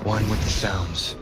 One with the sounds.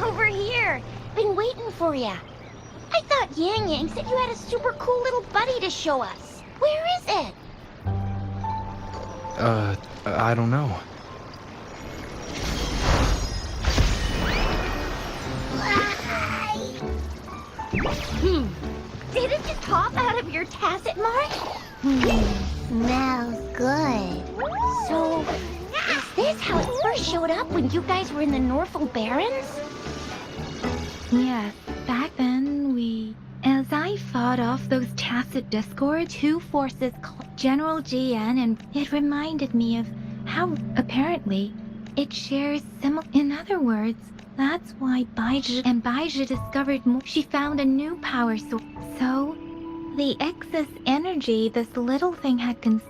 Over here! Been waiting for ya. I thought Yang Yang said you had a super cool little buddy to show us. Where is it? I don't know. Did it just pop out of your tacit mark? Smells good. So, is this how it first showed up when you guys were in the Norfolk Barrens? Yes, back then as I fought off those tacit discords, two forces, General GN, and it reminded me of how apparently it shares in other words, that's why Baizhi discovered more. She found a new power source. So, the excess energy this little thing had to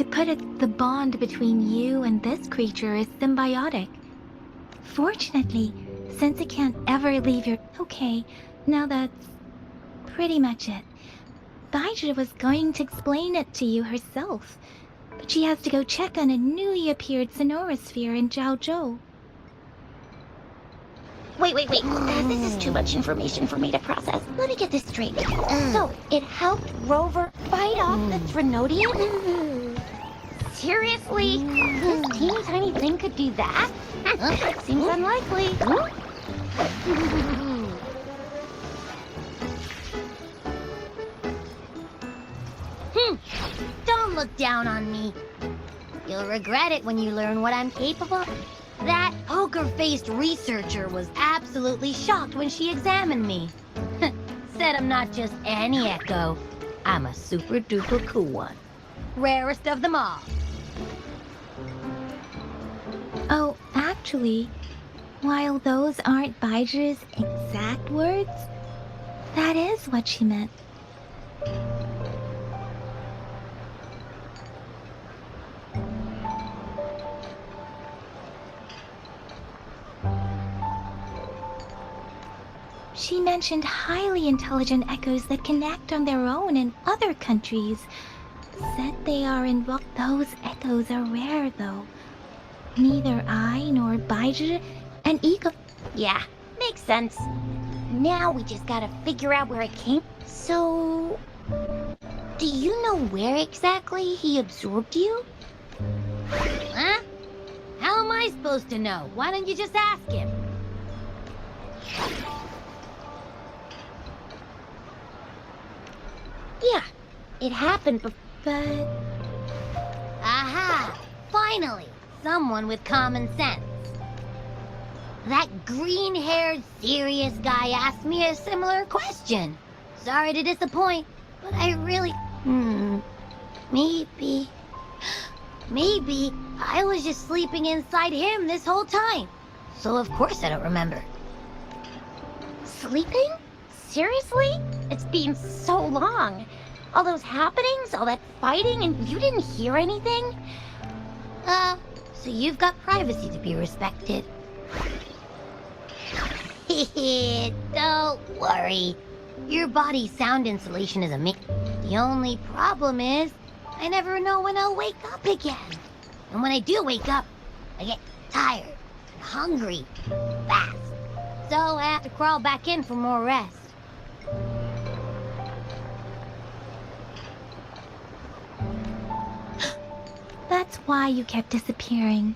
put it, the bond between you and this creature is symbiotic. Fortunately, since it can't ever leave your... Okay, now that's pretty much it. Baizhi was going to explain it to you herself, but she has to go check on a newly appeared sonorosphere in Zhaozhou. Wait. This is too much information for me to process. Let me get this straight. So, it helped Rover fight off the Trinodian? Seriously? This teeny tiny thing could do that? Seems unlikely. Don't look down on me. You'll regret it when you learn what I'm capable of. That poker-faced researcher was absolutely shocked when she examined me. Said I'm not just any echo. I'm a super-duper cool one. Rarest of them all. Oh, actually, while those aren't Baizhi's exact words, that is what she meant. She mentioned highly intelligent echoes that can act on their own in other countries. Said they are involved. Those echoes are rare, though. Neither I nor Baizhi and Ego. Yeah, makes sense. Now we just gotta figure out where it came. So, do you know where exactly he absorbed you? Huh? How am I supposed to know? Why don't you just ask him? Yeah, it happened But Aha! Finally! Someone with common sense. That green-haired, serious guy asked me a similar question. Sorry to disappoint, but I really... Maybe... Maybe I was just sleeping inside him this whole time. So of course I don't remember. Sleeping? Seriously? It's been so long. All those happenings, all that fighting, and you didn't hear anything? So you've got privacy to be respected. Don't worry. Your body's sound insulation is amazing. The only problem is, I never know when I'll wake up again. And when I do wake up, I get tired and hungry fast. So I have to crawl back in for more rest. that's why you kept disappearing.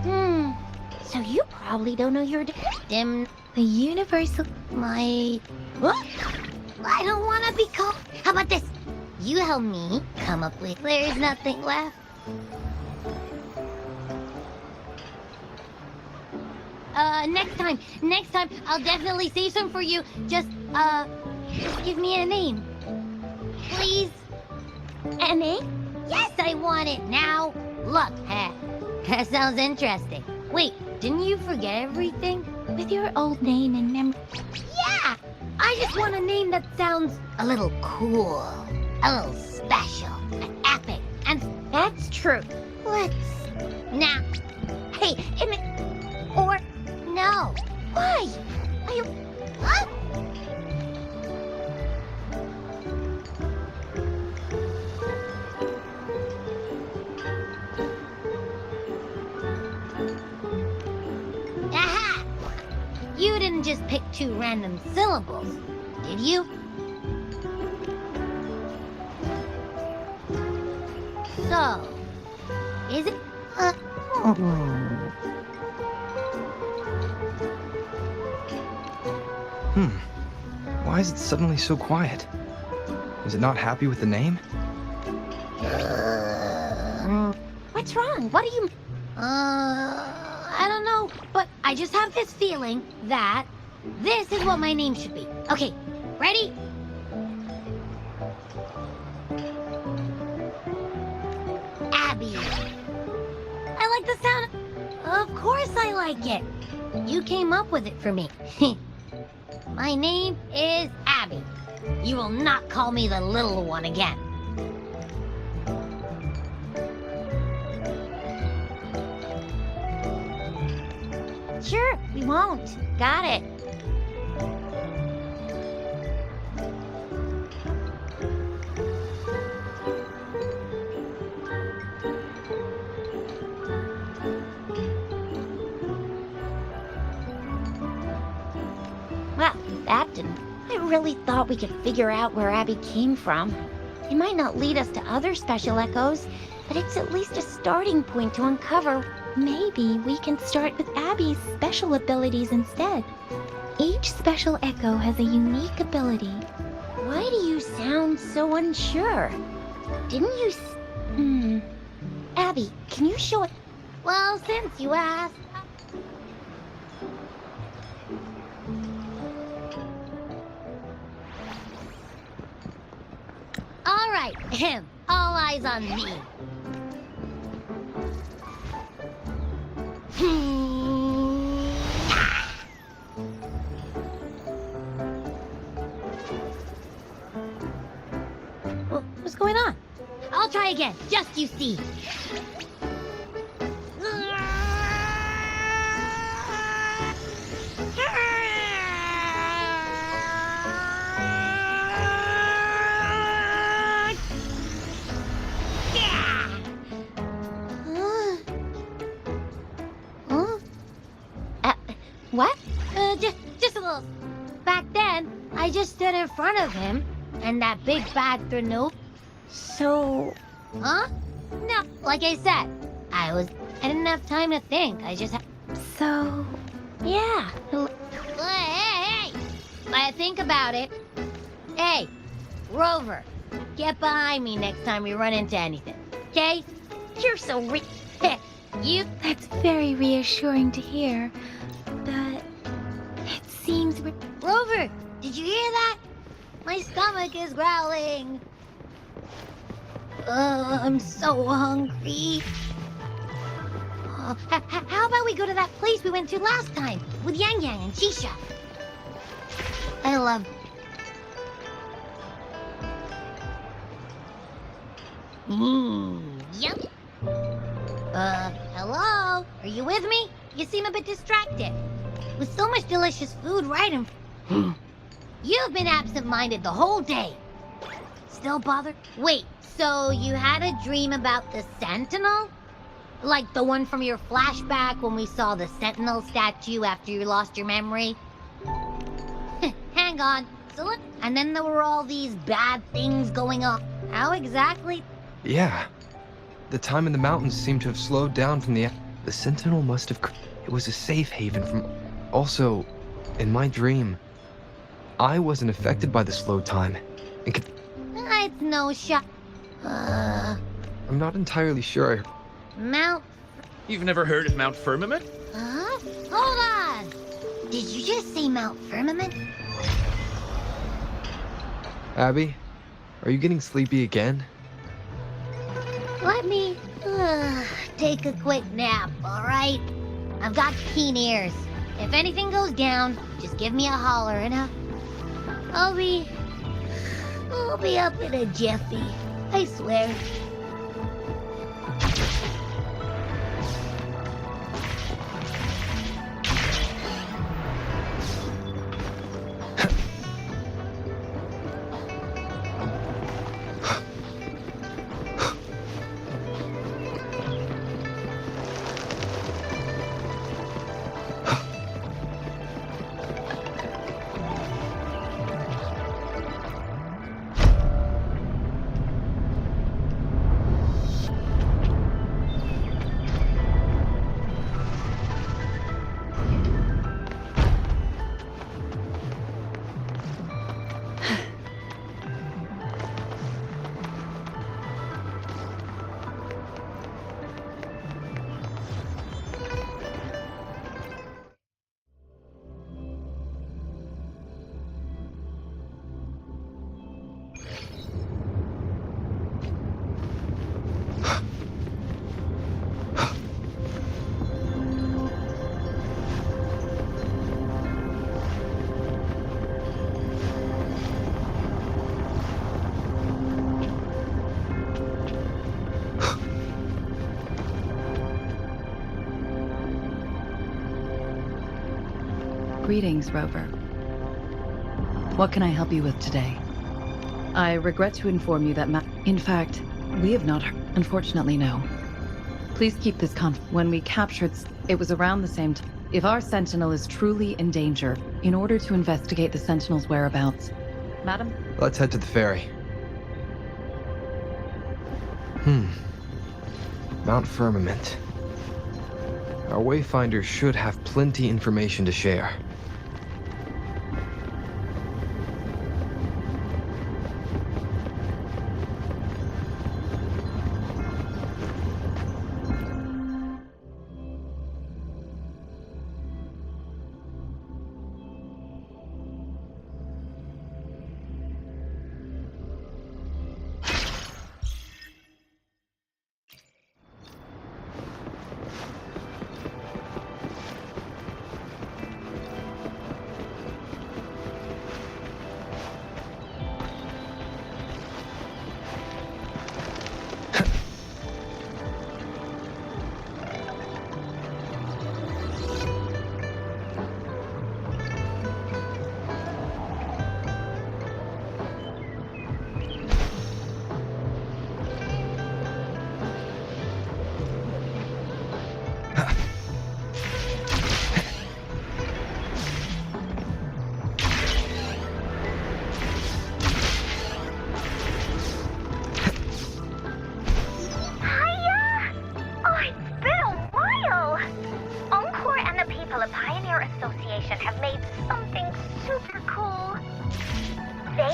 So you probably don't know your Dim, The universal. what? I don't want to be called. How about this? You help me come up with there's nothing left. Next time, I'll definitely save some for you. Just give me a name. Please? a name? Yes, I want it now. Look, that sounds interesting. Wait, didn't you forget everything? With your old name and memory. Yeah! I just want a name that sounds a little cool, a little special, epic, and That's true. let's... Now, hey, or no. Why? What? Aha! You didn't just pick two random syllables, did you? So, is it... Why is it suddenly so quiet? Is it not happy with the name? What's wrong? What do you... I don't know, but I just have this feeling that this is what my name should be. Okay, ready? Abby. I like the sound. Of course I like it. You came up with it for me. My name is Abby. You will not call me the little one again. Sure, we won't. Got it. Well, that didn't. I really thought we could figure out where Abby came from. It might not lead us to other special echoes, but it's at least a starting point to uncover. Maybe we can start with Abby's special abilities instead. Each special echo has a unique ability. Why do you sound so unsure? Didn't you Abby, can you show it? Well, since you asked. All right, all eyes on me. What's going on? I'll try again, just you see. I just stood in front of him, and that big bad Thranope. So, Huh? No, like I said, I didn't have time to think. I just So, yeah. Hey! I think about it. Hey, Rover, get behind me next time we run into anything, okay? You're so You... that's very reassuring to hear. But it seems Rover, did you hear that? My stomach is growling. I'm so hungry. How about we go to that place we went to last time with Yang Yang and Shisha? I love... Yep. Hello? Are you with me? You seem a bit distracted. With so much delicious food right in... You've been absent-minded the whole day. Still bothered? Wait, so you had a dream about the Sentinel? Like the one from your flashback when we saw the Sentinel statue after you lost your memory? Hang on. So look, and then there were all these bad things going on. How exactly? Yeah. The time in the mountains seemed to have slowed down from the... The Sentinel must have... It was a safe haven from... Also, in my dream, I wasn't affected by the slow time. And could... It's no shot. I'm not entirely sure. Mount... You've never heard of Mount Firmament? Huh? Hold on! Did you just say Mount Firmament? Abby, are you getting sleepy again? Let me take a quick nap, alright? I've got keen ears. If anything goes down, just give me a holler and I'll be up in a jiffy. I swear. Greetings, Rover. What can I help you with today? I regret to inform you that in fact, we have not unfortunately, no. Please keep this when we captured... It was around the same time. If our Sentinel is truly in danger, in order to investigate the Sentinel's whereabouts... Madam? Let's head to the ferry. Mount Firmament. Our Wayfinders should have plenty information to share.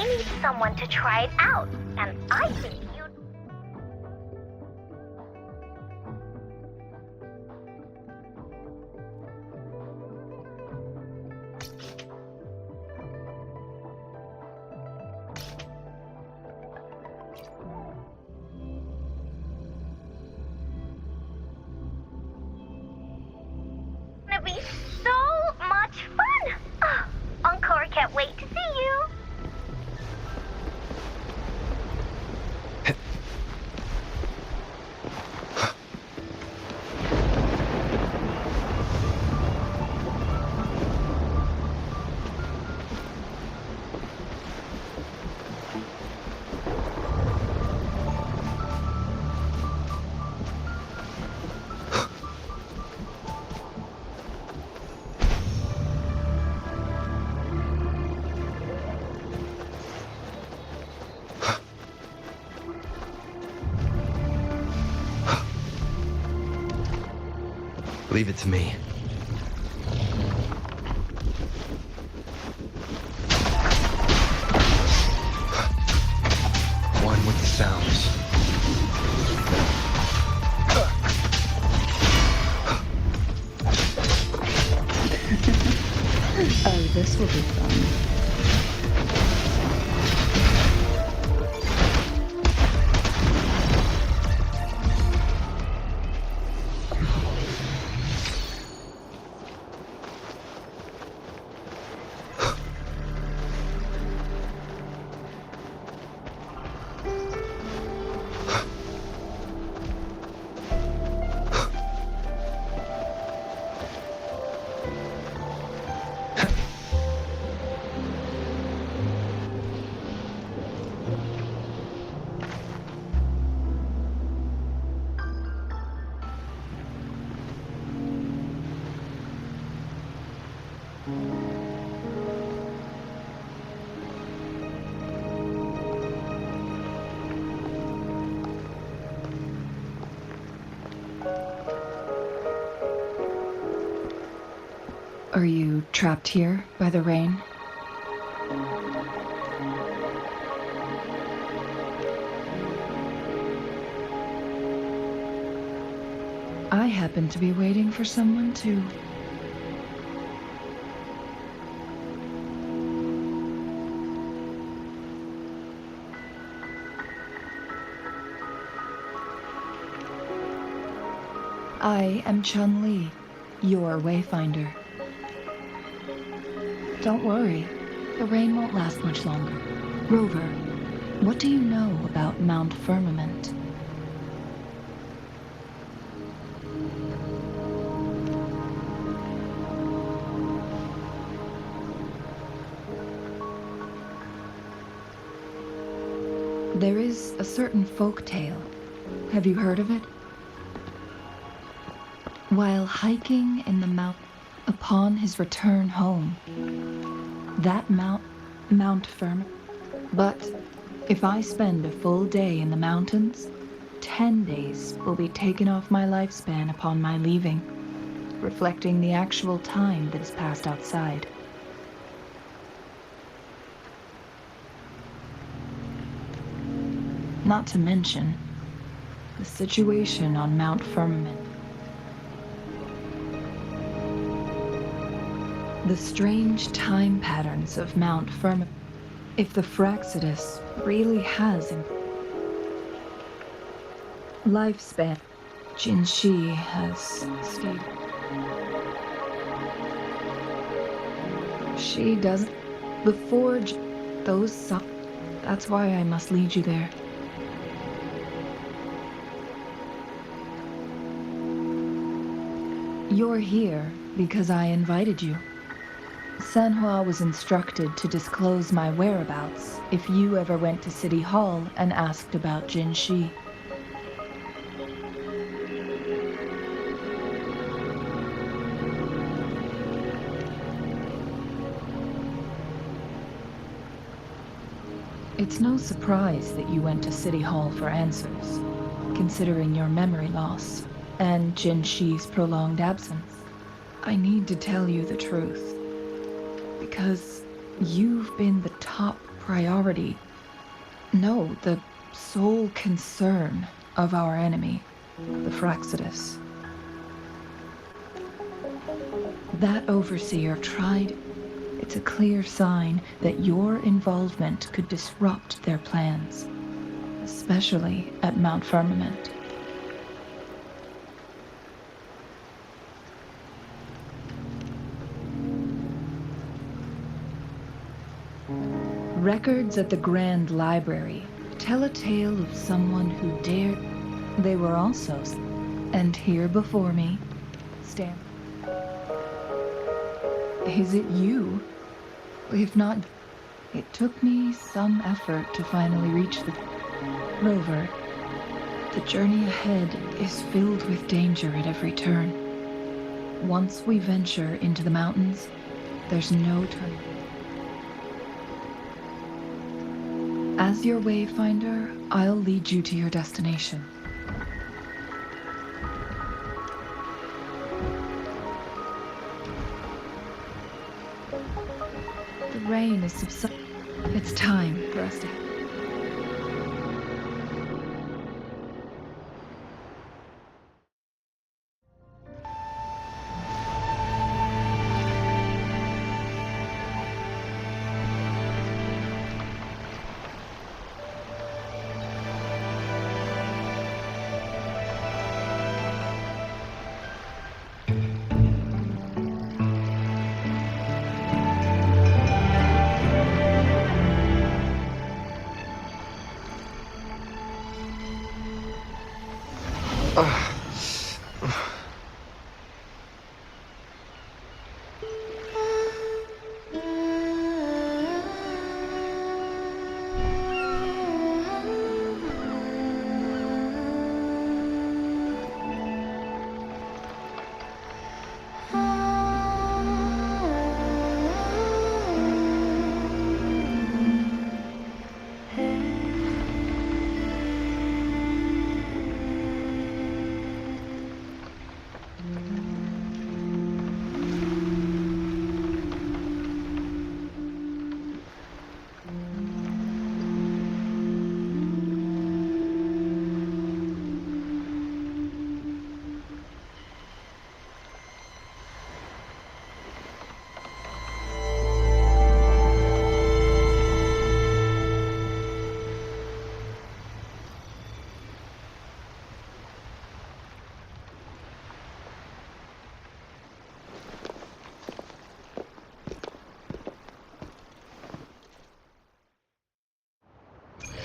need someone to try it out, and I think you'd... Gonna be so much fun! Oh, Encore can't wait to see you! Leave it to me. One with the sounds. Oh, this will be fun. Are you trapped here by the rain? I happen to be waiting for someone too. I am Chun-Li, your wayfinder. Don't worry, the rain won't last much longer. Rover, what do you know about Mount Firmament? There is a certain folk tale. Have you heard of it? While hiking in the mountain, upon his return home, that Mount Firmament. But if I spend a full day in the mountains, 10 days will be taken off my lifespan upon my leaving, reflecting the actual time that is passed outside. Not to mention the situation on Mount Firmament. The strange time patterns of Mount Firmament. If the Fraxidus really has a lifespan, Jinshi has stated. She doesn't. The forge, those. That's why I must lead you there. You're here because I invited you. Sanhua was instructed to disclose my whereabouts if you ever went to City Hall and asked about Jinshi. It's no surprise that you went to City Hall for answers, considering your memory loss and Jinshi's prolonged absence. I need to tell you the truth, because you've been the top priority. No, the sole concern of our enemy, the Fraxidus. That overseer tried. It's a clear sign that your involvement could disrupt their plans, especially at Mount Firmament. Records at the Grand Library tell a tale of someone who dared. They were also, and here before me, stand. Is it you? If not, it took me some effort to finally reach the rover. The journey ahead is filled with danger at every turn. Once we venture into the mountains, there's no turning. As your wayfinder, I'll lead you to your destination. The rain is subsiding. It's time for us to...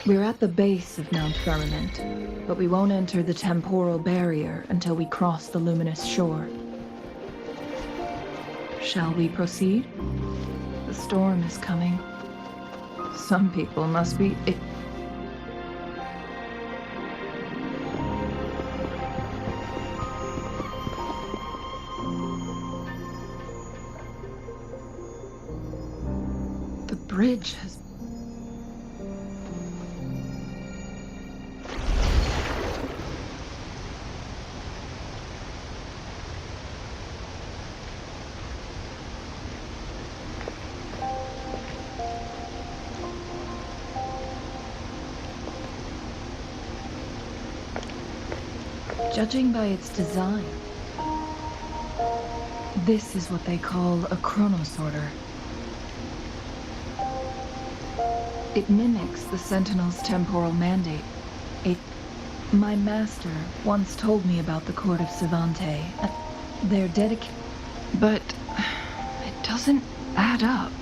We're at the base of Mount Firmament, but we won't enter the temporal barrier until we cross the luminous shore. Shall we proceed? The storm is coming. Some people must be... The bridge has... Judging by its design, this is what they call a chronosorter. It mimics the Sentinel's temporal mandate. My master once told me about the Court of Savante. They're dedicated, but it doesn't add up.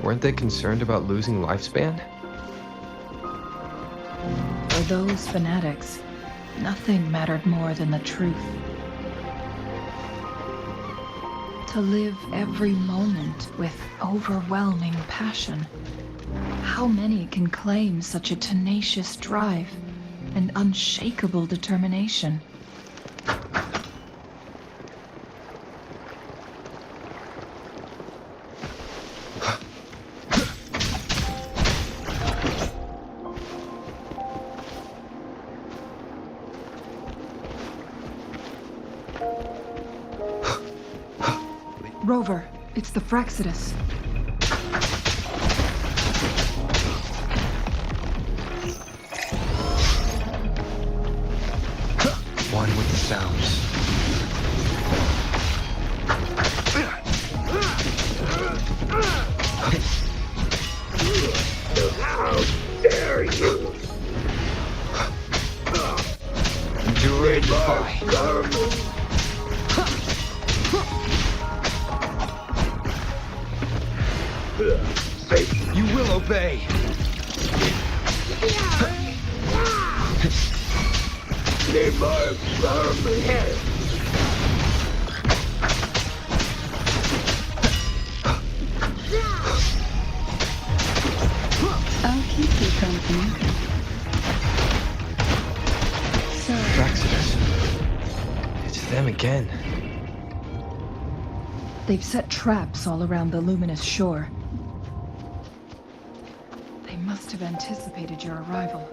Weren't they concerned about losing lifespan? For those fanatics, nothing mattered more than the truth. To live every moment with overwhelming passion. How many can claim such a tenacious drive and unshakable determination? Rover, it's the Fraccidus. One with the sounds. How dare you! Endure and defy. You will obey. Never firm head. I'll keep you company. So, Fraccidus. It's them again. They've set traps all around the luminous shore. They must have anticipated your arrival.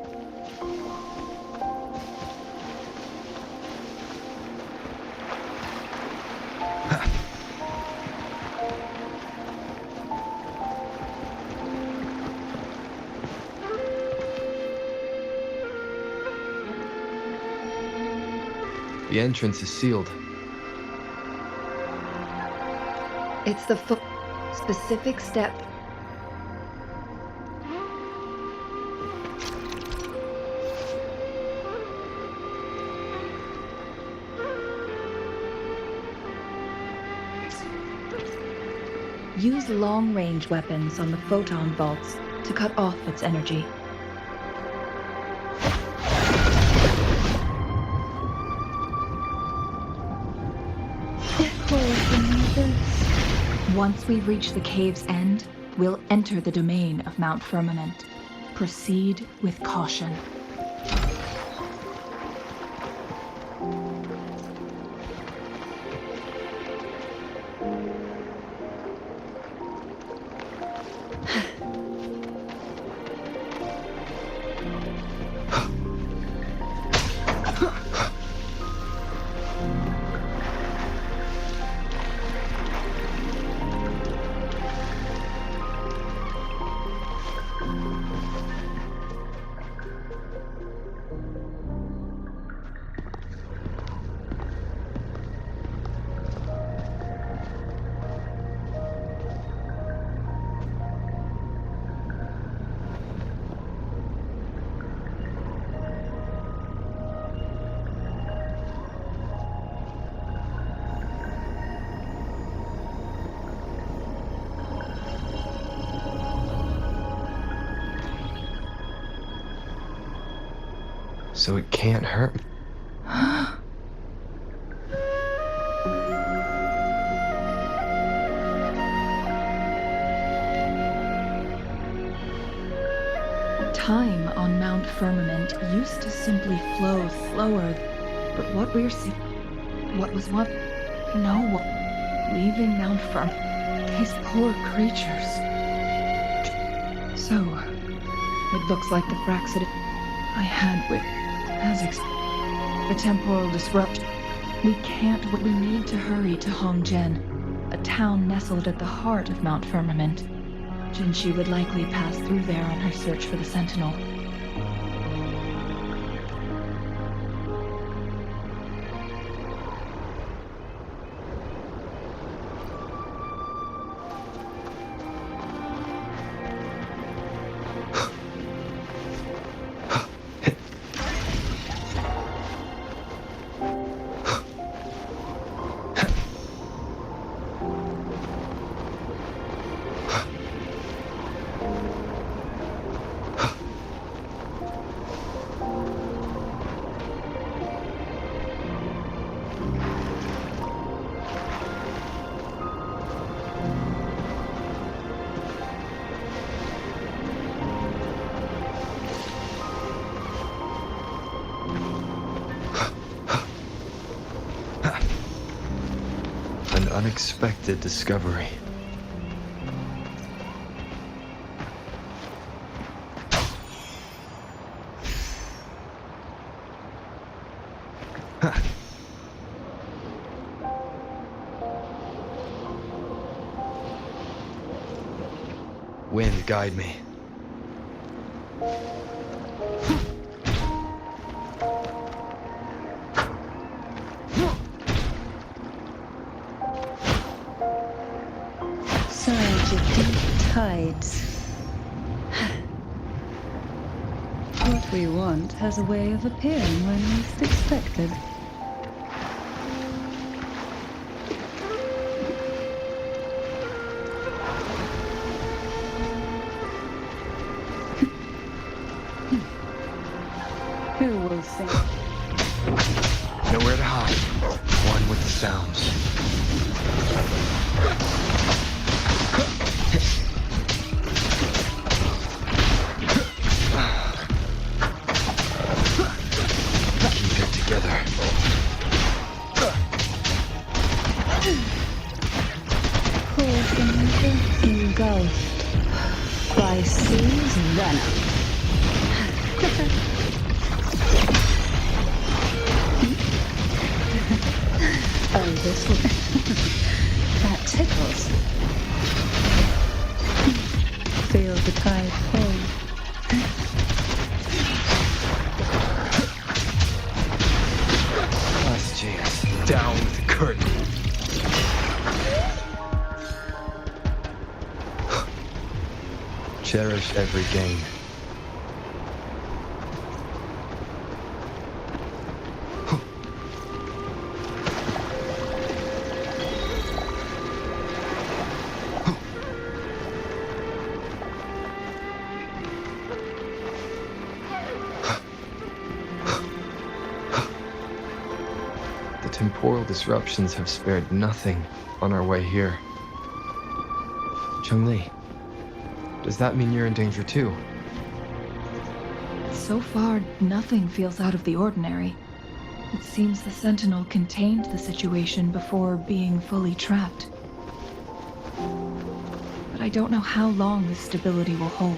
The entrance is sealed. It's the specific step. Use long-range weapons on the photon vaults to cut off its energy. Once we reach the cave's end, we'll enter the domain of Mount Firmament. Proceed with caution. So it can't hurt. Time on Mount Firmament used to simply flow slower, but what we're seeing, leaving Mount Firmament, these poor creatures. So, it looks like the Fraccidus I had with, the temporal disruption. We need to hurry to Hongjen, a town nestled at the heart of Mount Firmament. Jinshi would likely pass through there on her search for the Sentinel. unexpected discovery. Wind, guide me. Surge of deep tides. What we want has a way of appearing when least expected. Who will sing? Nowhere to hide. One with the sounds. Keep it together. Poisoned, engulfed by sea's venom. Oh, this one. That tickles. Feel the tide pull. Last chance. Down with the curtain. Cherish every gain. The temporal disruptions have spared nothing on our way here. Chun-Li, does that mean you're in danger too? So far, nothing feels out of the ordinary. It seems the Sentinel contained the situation before being fully trapped. But I don't know how long this stability will hold.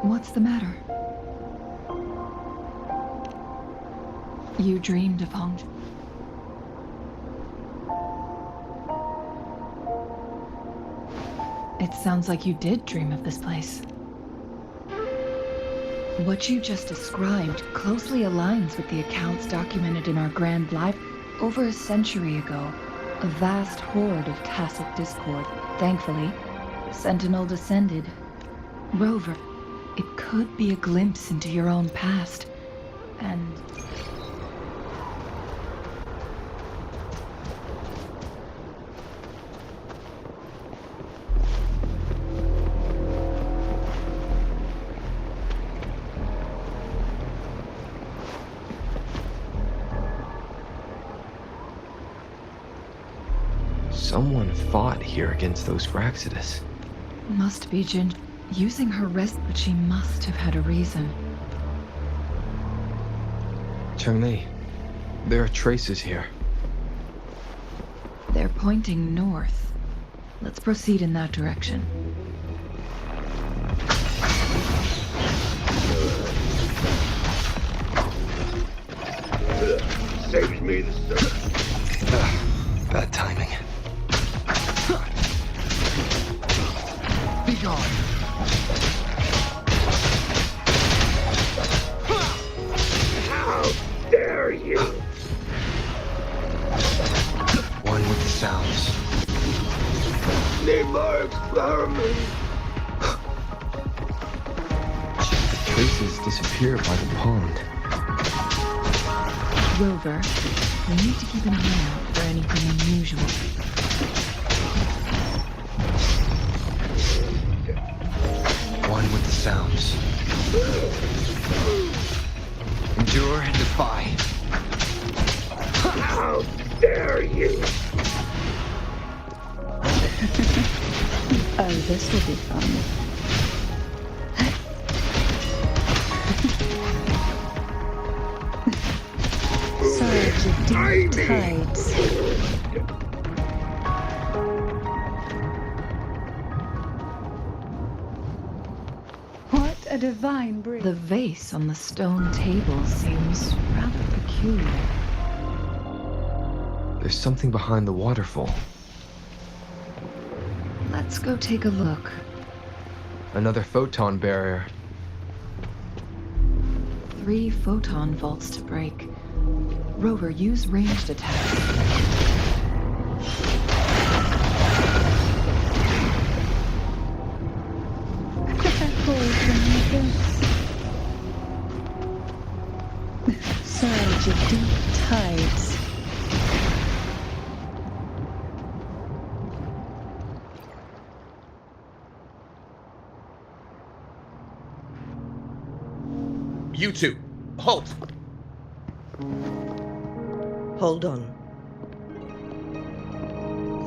What's the matter? You dreamed of Hong. It sounds like you did dream of this place. What you just described closely aligns with the accounts documented in our Grand Library. Over a century ago, a vast horde of tacit discord. Thankfully, Sentinel descended. Rover, it could be a glimpse into your own past. And someone fought here against those Fraxidus. must be Jin using her wrist, but she must have had a reason. Chun-Li, there are traces here. They're pointing north. Let's proceed in that direction. Saves me the sun. Bad timing. Be gone. here by the pond. Rover, we need to keep an eye out for anything unusual. One with the sounds. Endure and defy. How dare you! Oh, this will be fun. Surge of deep tides. What a divine breeze. The vase on the stone table seems rather peculiar. There's something behind the waterfall. Let's go take a look. Another photon barrier. 3 photon vaults to break. Rover, use ranged attack. Surge of deep tides. You two, halt! Hold on.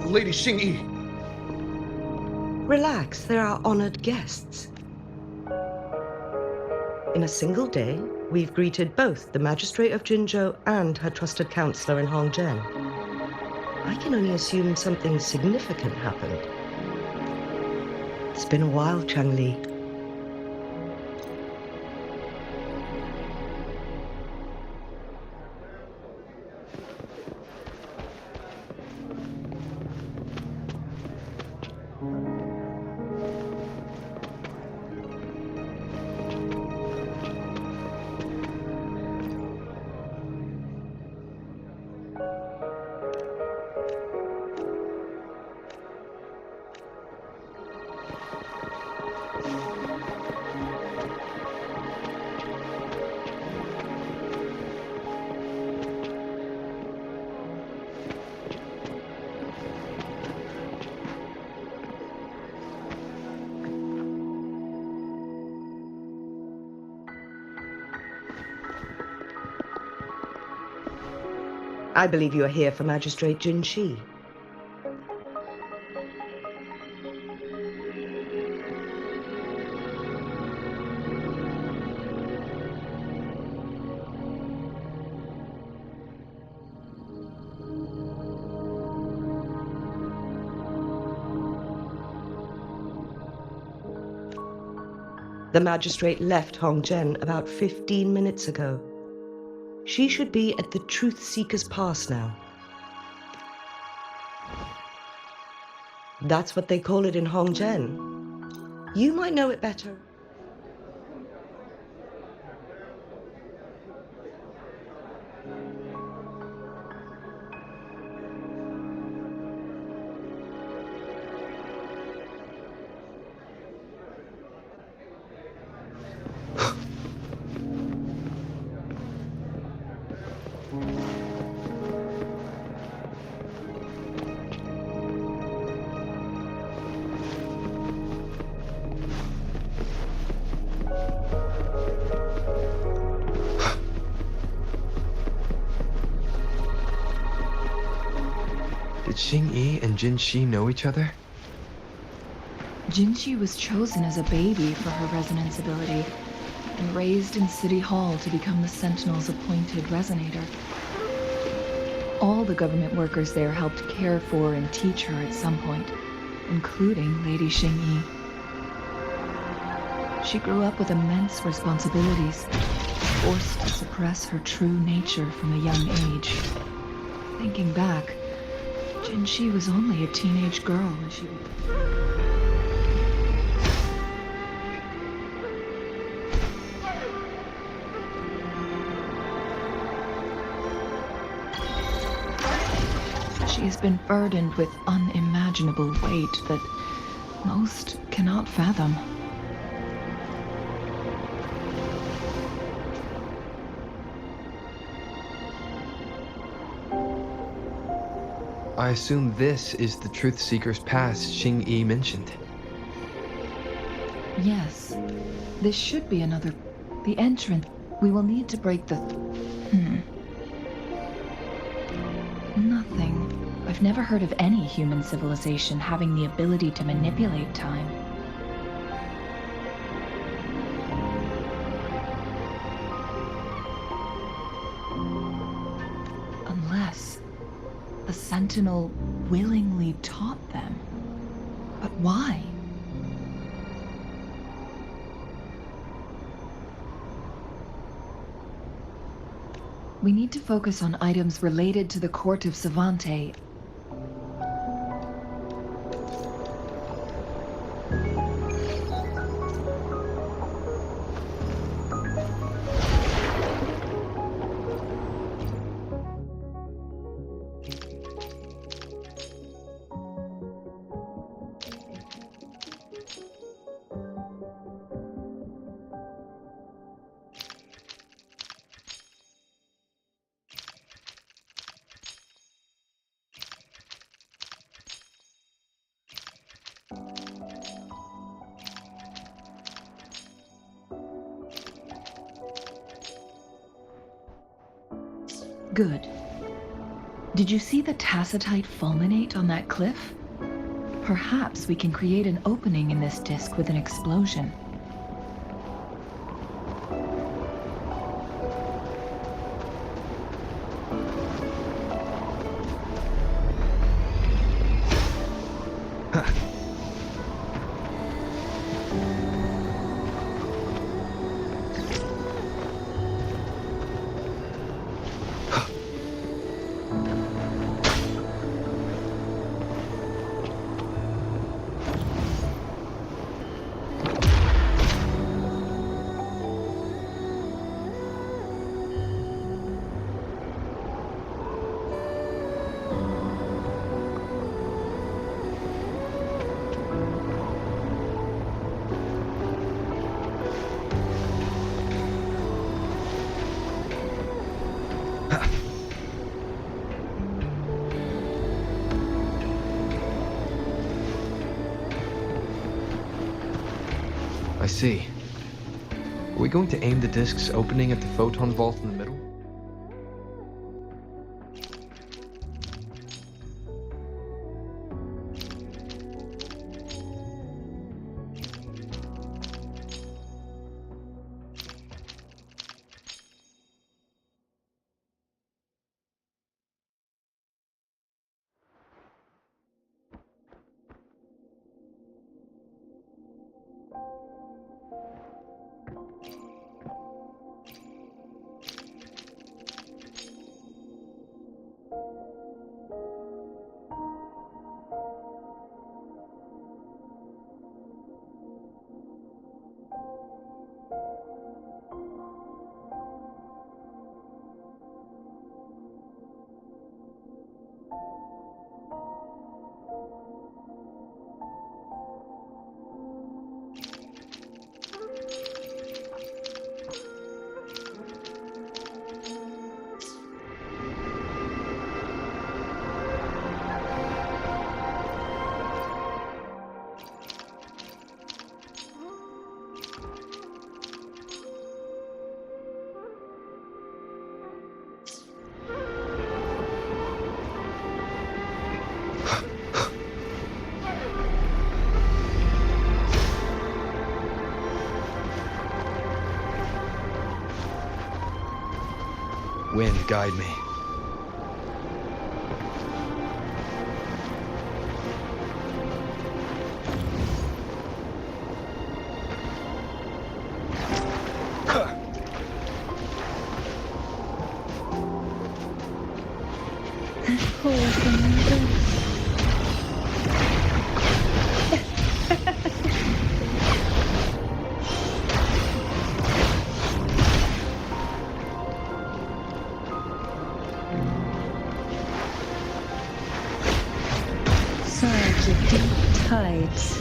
Lady Xingyi, Relax, they're our honored guests. In a single day, we've greeted both the Magistrate of Jinzhou and her trusted counselor in Hongzhen. I can only assume something significant happened. It's been a while, Changli. I believe you are here for Magistrate Jin Shi. The magistrate left Hongzhen about 15 minutes ago. She should be at the Truth Seeker's Pass now. That's what they call it in Hongzhen. You might know it better. Did Xingyi and Jin Shi know each other? Jin Shi was chosen as a baby for her resonance ability and raised in City Hall to become the Sentinel's appointed resonator. All the government workers there helped care for and teach her at some point, including Lady Xingyi. She grew up with immense responsibilities, forced to suppress her true nature from a young age. Thinking back, Jin Shi was only a teenage girl when she... She has been burdened with unimaginable weight that most cannot fathom. I assume this is the Truth Seeker's Pass Xing-Yi mentioned. Yes. This should be another... The entrance. We will need to break the... Nothing. I've never heard of any human civilization having the ability to manipulate time. Unless the Sentinel willingly taught them. But why? We need to focus on items related to the court of Savante. Good. Did you see the tacitite fulminate on that cliff? Perhaps we can create an opening in this disk with an explosion. I see. Are we going to aim the disk's opening at the photon vault in the middle? Wind, guide me. Such a deep tight.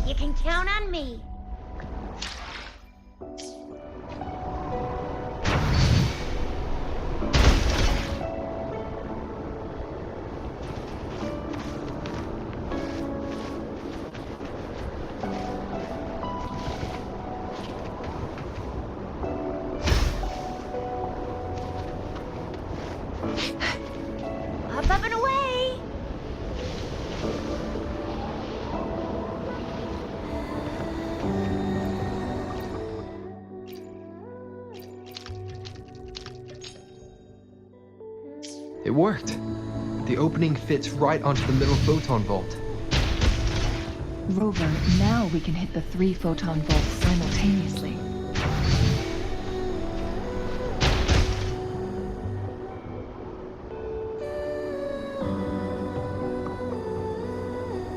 You can count on me. Up and away! It worked. The opening fits right onto the middle photon vault. Rover, now we can hit the 3 photon vaults simultaneously.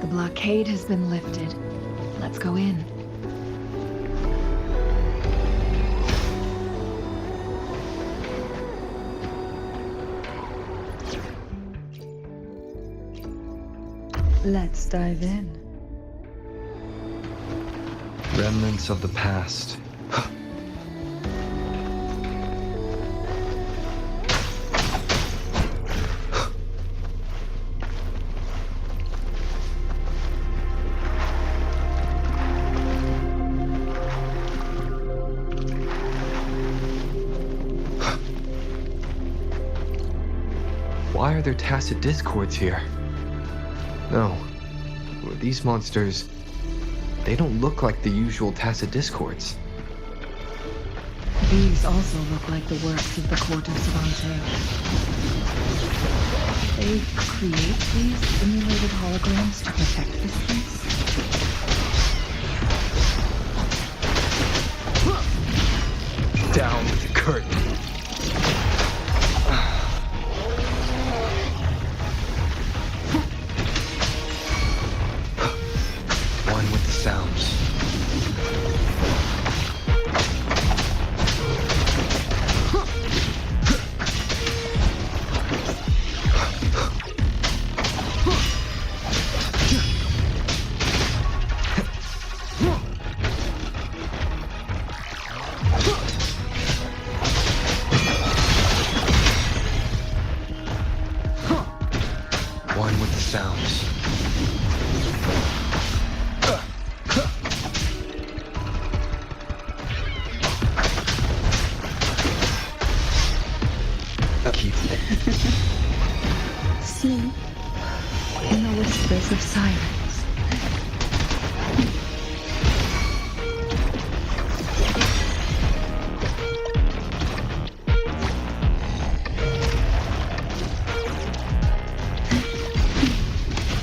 The blockade has been lifted. Let's go in. Let's dive in. Remnants of the past. Why are there tacit discords here? No. These monsters, they don't look like the usual tacit discords. These also look like the works of the Court of Savante. They create these simulated holograms to protect this place? Down with the curtain. One with the sounds. One with the sounds. Keep it. Sleep in the whispers of silence.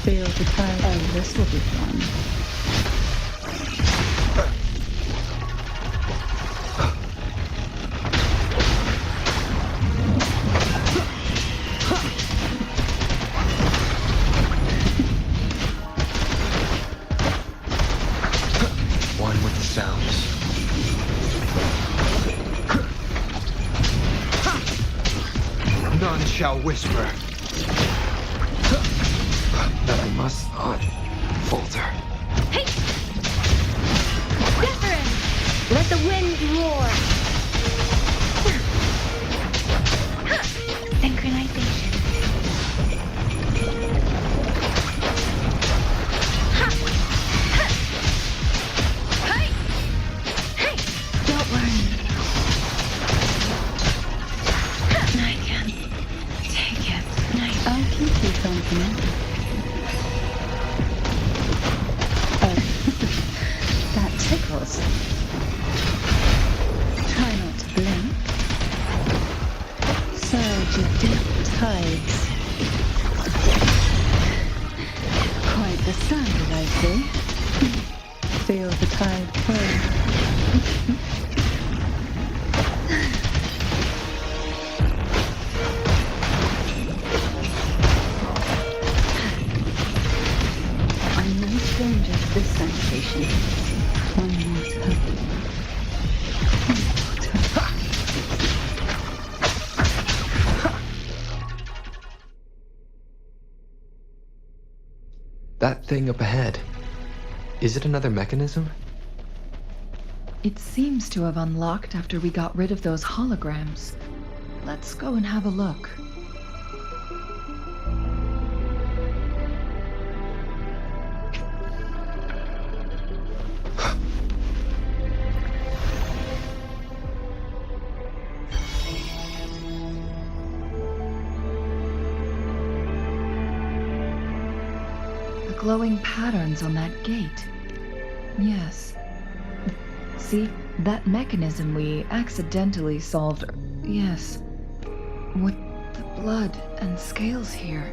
Feel the time. Oh, this will be fun. One with the sounds. None shall whisper. Nothing must not falter. Hey! Wuthering! Let the wind roar! Synchronization. Hey! Hey! Don't worry. I can take it. I'll keep you company. That tickles. Try not to blink. Surge of deep tides. Quite the side, I see. Feel the tide pull. I'm no stranger to this sensation. One more time. That thing up ahead. Is it another mechanism? It seems to have unlocked after we got rid of those holograms. Let's go and have a look. The glowing patterns on that gate. Yes. See, that mechanism we accidentally solved. Yes. With the blood and scales here.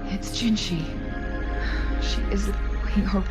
It's Jinshi. She is. We are.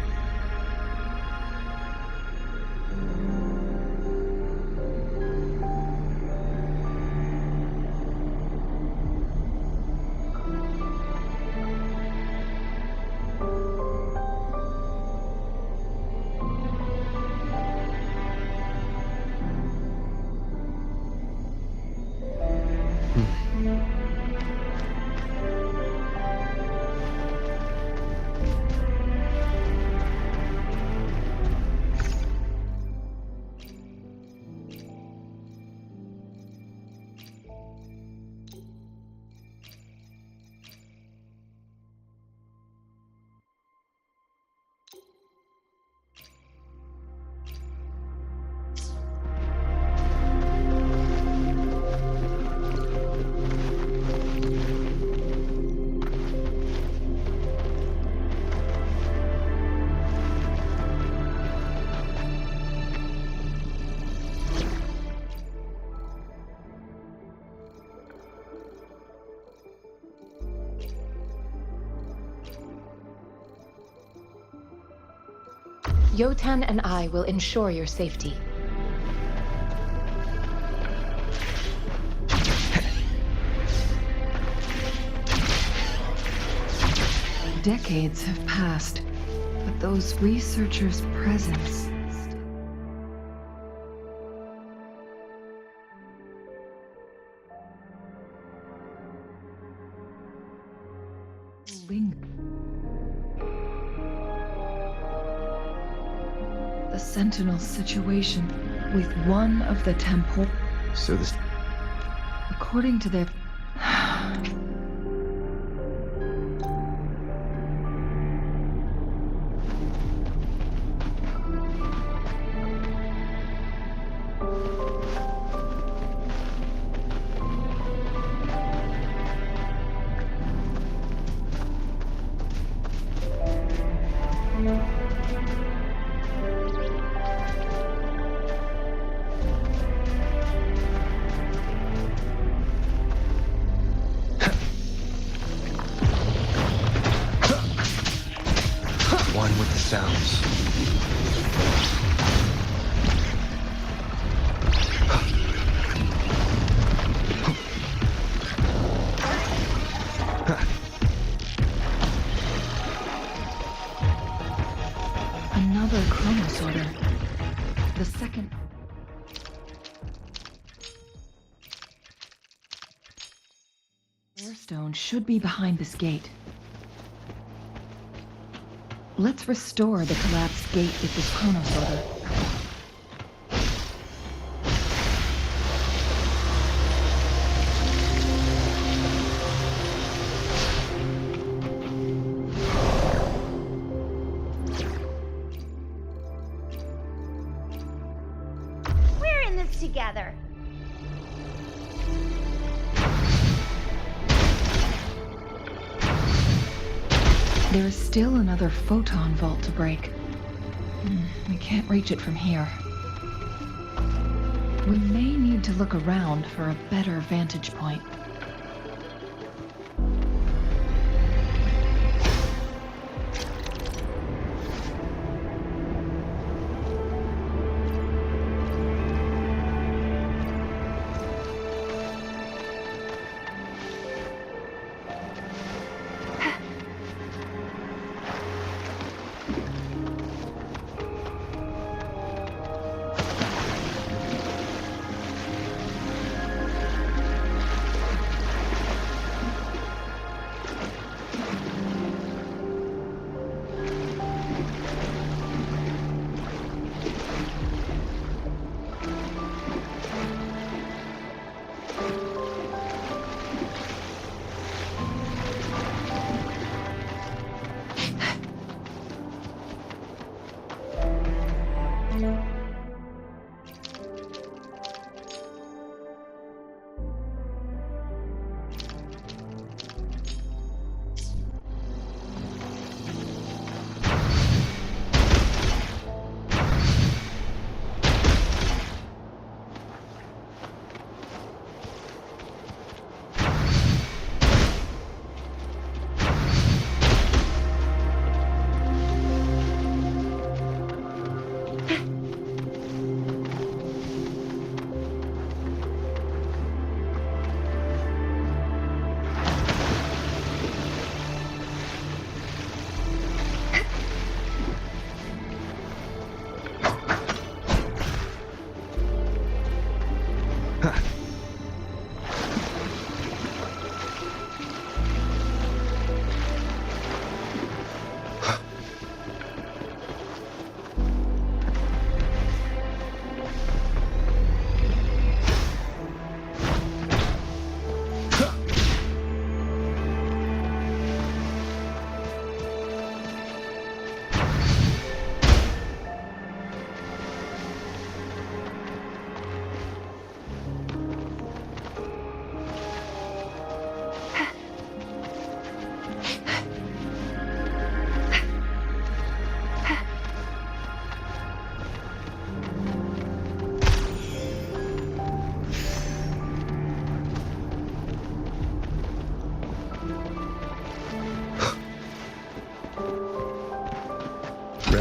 Yotan and I will ensure your safety. Decades have passed, but those researchers' presence lingers. The Sentinel situation with one of the temple. So this... According to their... One with the sounds. Another chronosorter. The second... Airstone should be behind this gate. Let's restore the collapsed gate with this chronosorter. We're in this together. There is still another photon vault to break. We can't reach it from here. We may need to look around for a better vantage point.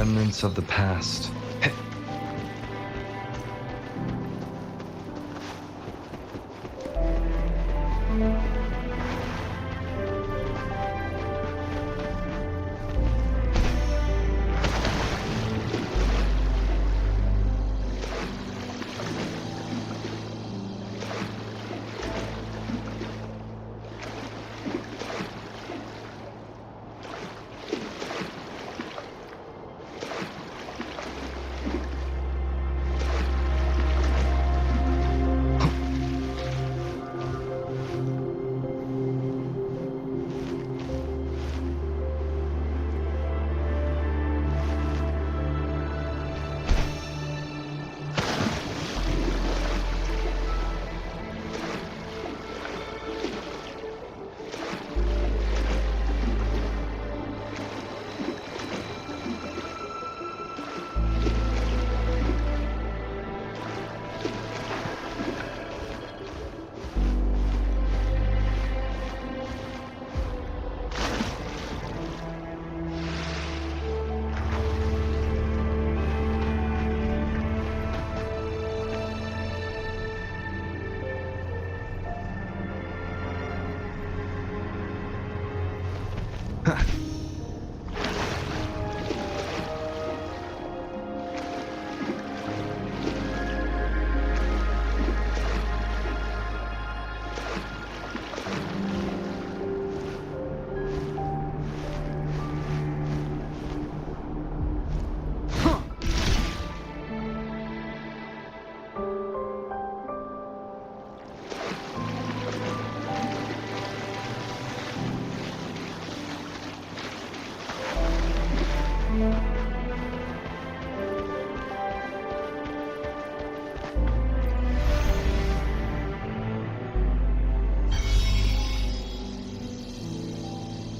remnants of the past.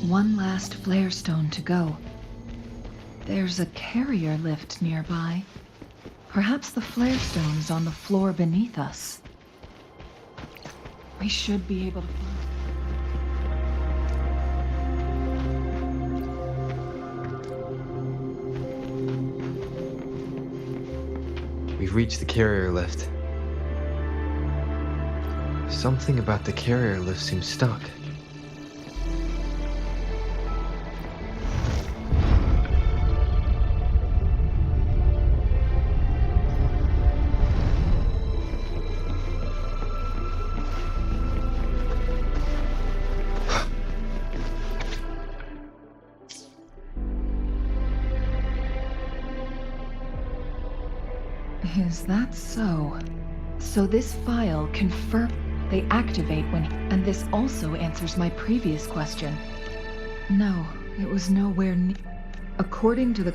One last flare stone to go. There's a carrier lift nearby. Perhaps the flare stone is on the floor beneath us. We should be able to find... We've reached the carrier lift. Something about the carrier lift seems stuck. Is that so? So this file confirms they activate when... And this also answers my previous question. No, it was nowhere near... According to the...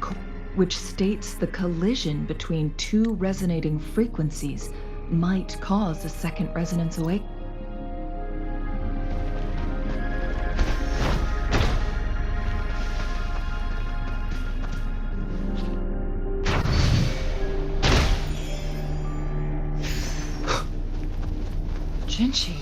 which states the collision between two resonating frequencies might cause a second resonance awake. Jinchi.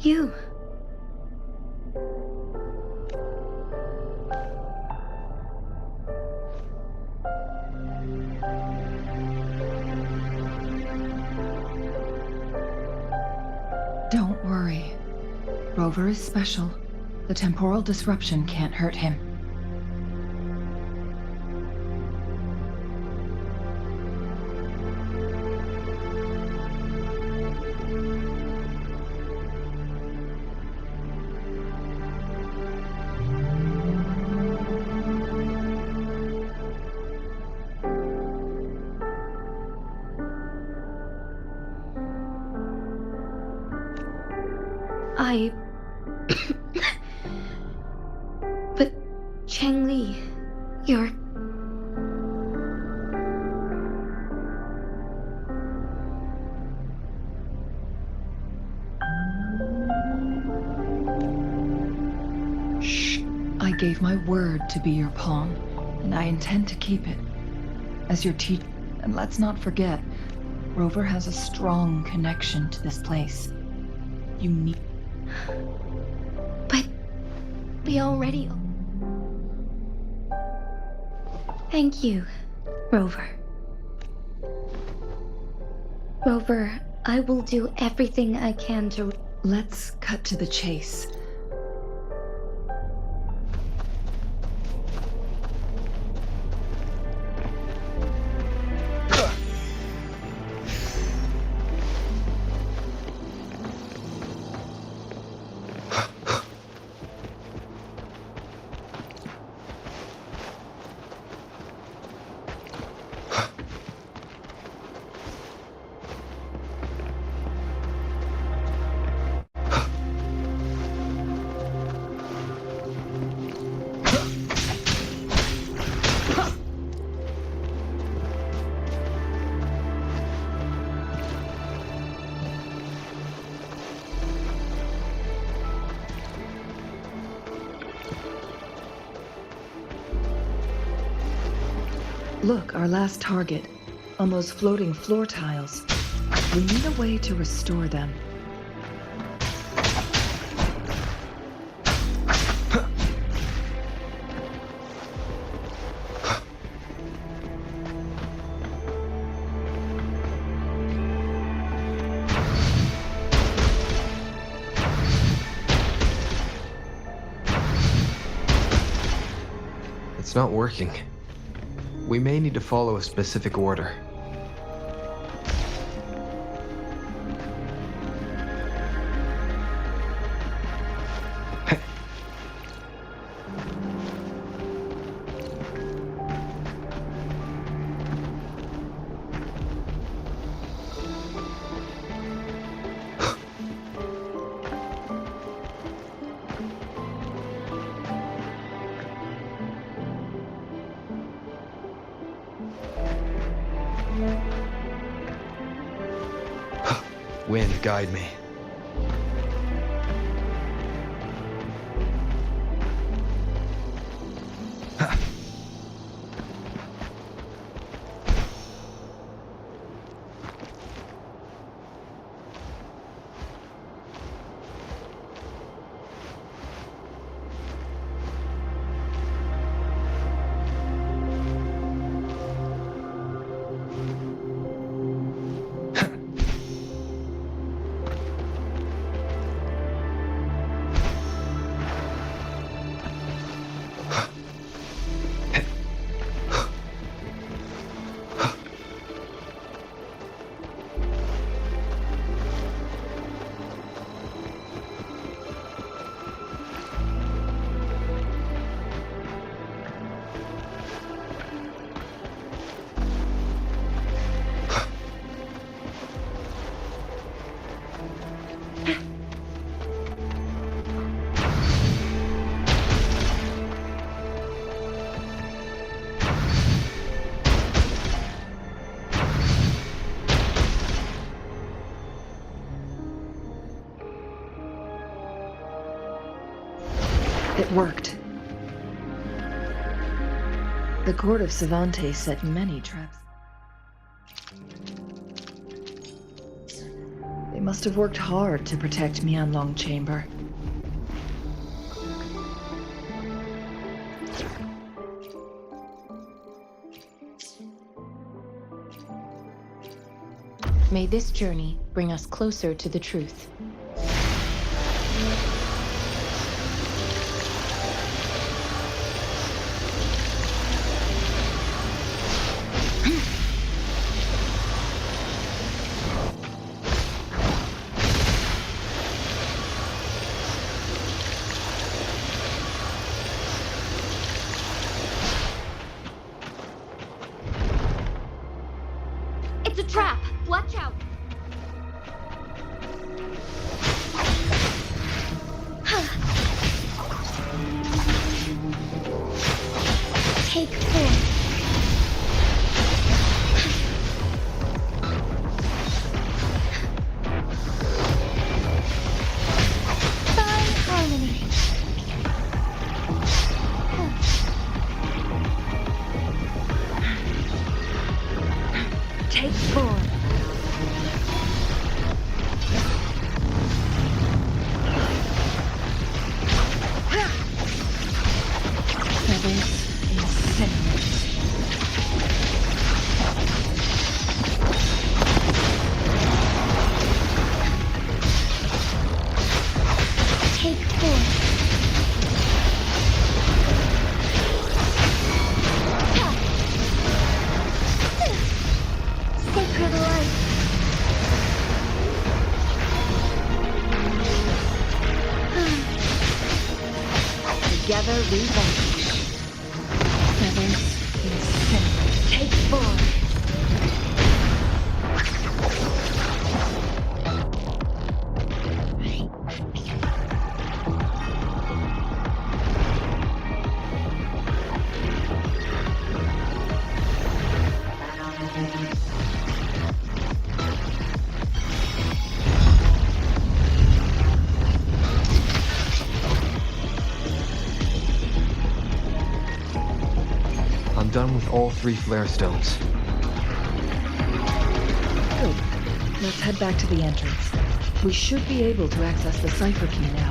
You. Don't worry. Rover is special. The temporal disruption can't hurt him. But, Chang-Li, you're... I gave my word to be your pawn, and I intend to keep it. As your teacher, and let's not forget, Rover has a strong connection to this place. You need... But we already... Thank you, Rover. Rover, I will do everything I can to... Let's cut to the chase. Look, our last target. On those floating floor tiles. We need a way to restore them. It's not working. We may need to follow a specific order. Wind, guide me. It worked. The court of Cervantes set many traps. They must have worked hard to protect Mianlong Chamber. May this journey bring us closer to the truth. It's a trap! Watch out! Take 4. Find harmony. Feathers incinerate. Take 4. Sacred light. Together we vanquish. Feathers incinerate. Take 4. I'm done with all 3 flare stones. Good. Let's head back to the entrance. We should be able to access the cipher key now.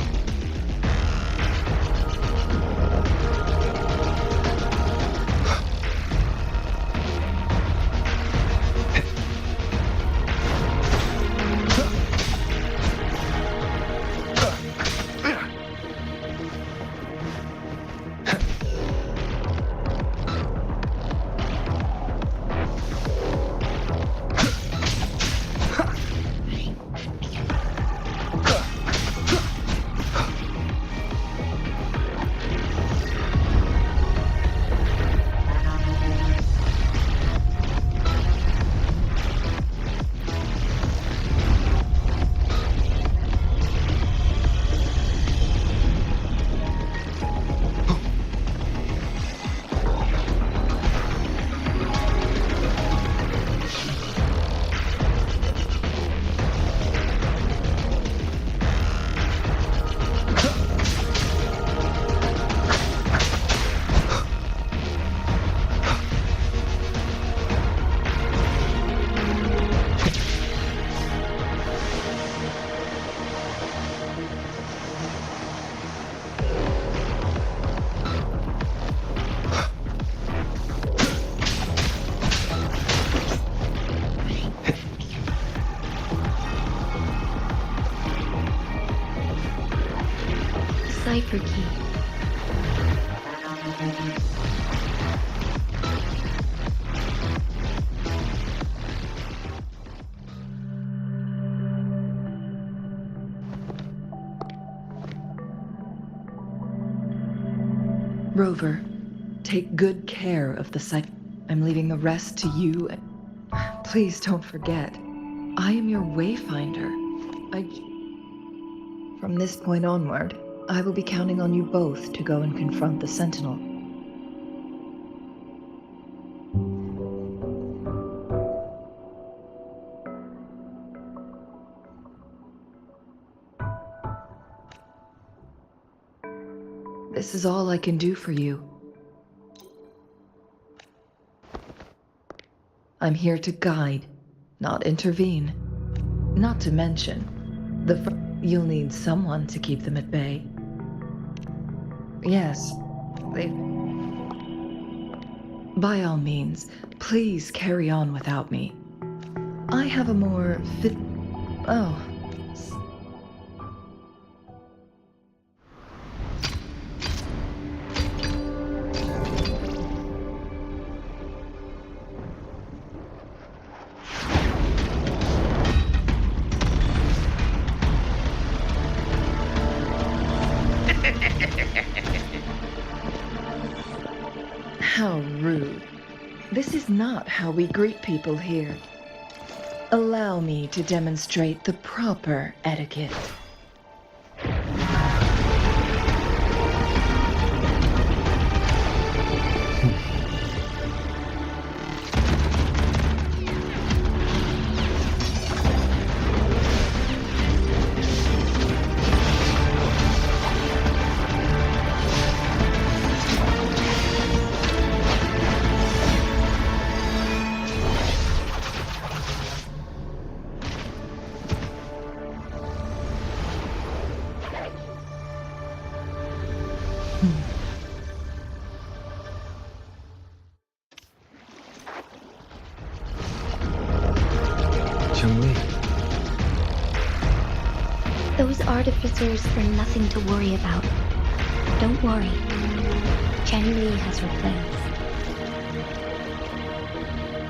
Cipher key. Rover, take good care of the cipher. I'm leaving the rest to you. Please don't forget, I am your wayfinder. From this point onward, I will be counting on you both to go and confront the Sentinel. This is all I can do for you. I'm here to guide, not intervene. Not to mention, you'll need someone to keep them at bay. Yes, by all means, please carry on without me. I have a more fit... Oh. How rude. This is not how we greet people here. Allow me to demonstrate the proper etiquette. Chang-Li. Those artificers are nothing to worry about. Don't worry. Chang-Li has her plans.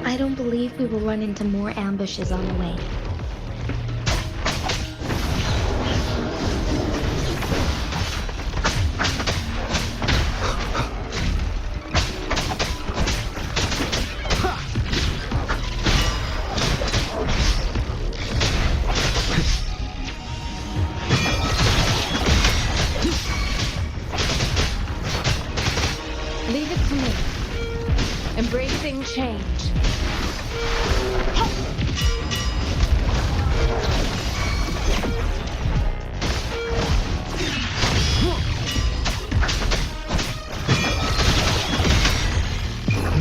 I don't believe we will run into more ambushes on the way. Leave it to me. Embracing change.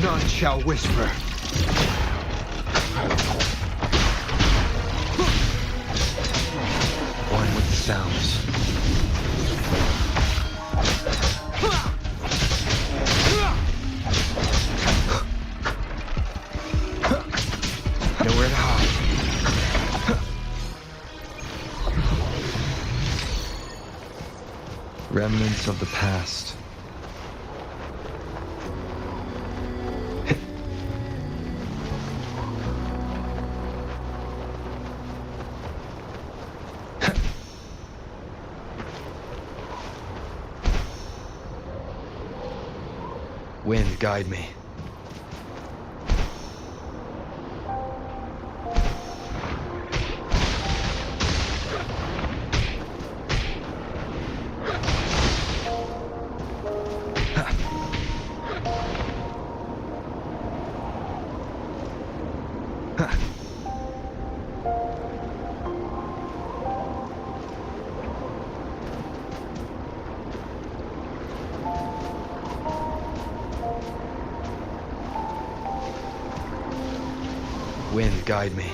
None shall whisper. One with the sounds. Nowhere to hide. Remnants of the past. Wind, guide me. Wind, guide me.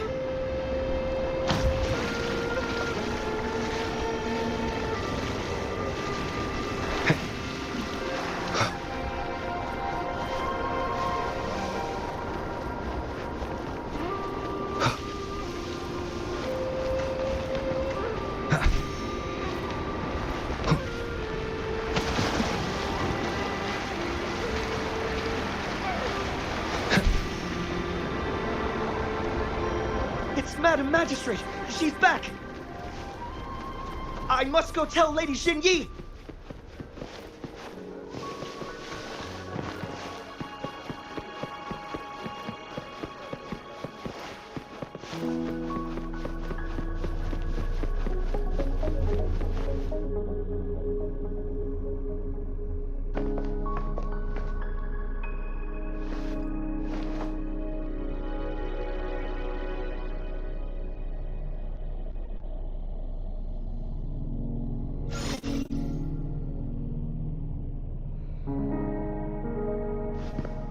Madam Magistrate, she's back! I must go tell Lady Xinyi!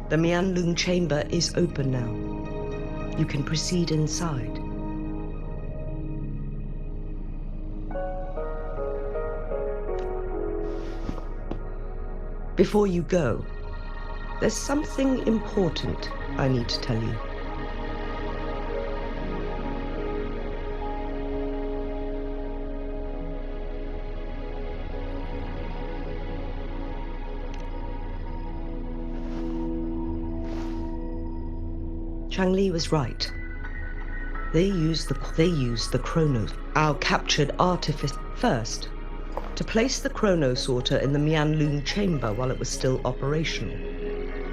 The Mianlung chamber is open now. You can proceed inside. Before you go, there's something important I need to tell you. Chang-Li was right. They used the Chronos, our captured artifice, first, to place the Chronosorter in the Mianlung chamber while it was still operational.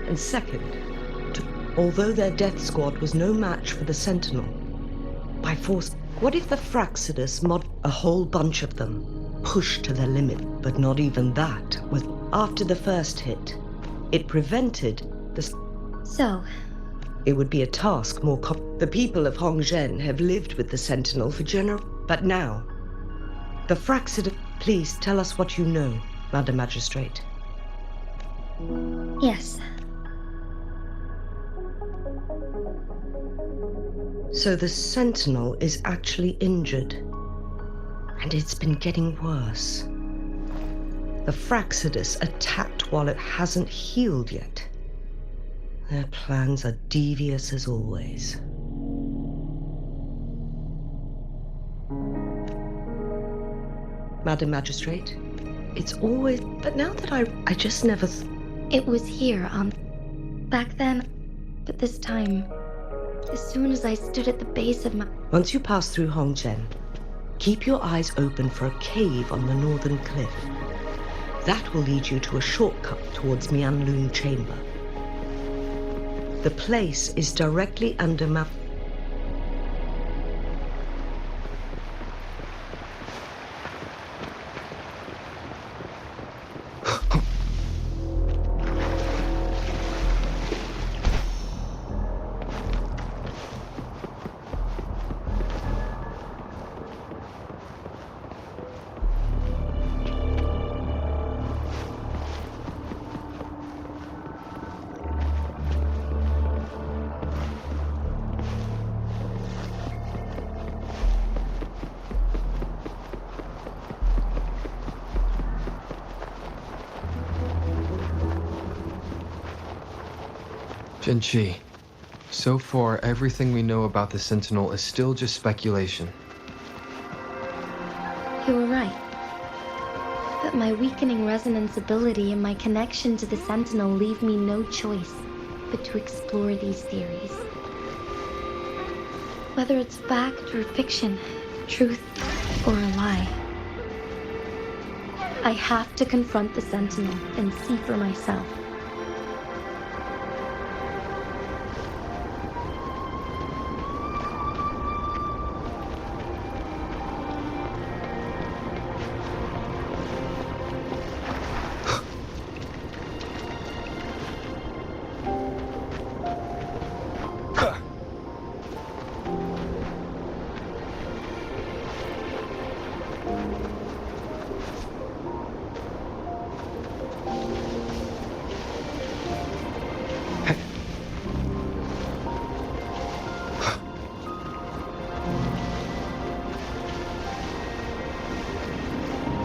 And second, although their death squad was no match for the Sentinel, by force, what if the Fraxidus a whole bunch of them, pushed to their limit, but not even that, was after the first hit. It prevented the... So... It would be a task more the people of Hongzhen have lived with the Sentinel for but now, the Fraxidus... Please tell us what you know, Madam Magistrate. Yes. So the Sentinel is actually injured. And it's been getting worse. The Fraxidus attacked while it hasn't healed yet. Their plans are devious as always. Madam Magistrate. It's always... But now that I just never... It was here, back then. But this time, as soon as I stood at the base of my... Once you pass through Hongzhen, keep your eyes open for a cave on the northern cliff. That will lead you to a shortcut towards Mianlun Chamber. The place is directly under map. Jinchi, so far everything we know about the Sentinel is still just speculation. You were right. But my weakening resonance ability and my connection to the Sentinel leave me no choice but to explore these theories. Whether it's fact or fiction, truth or a lie. I have to confront the Sentinel and see for myself.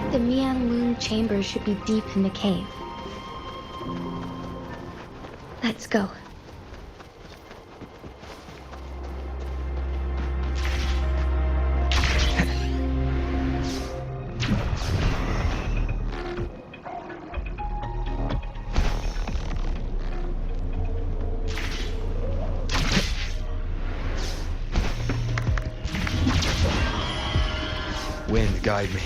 The Mianlun Chamber should be deep in the cave. Let's go. Wind, guide me.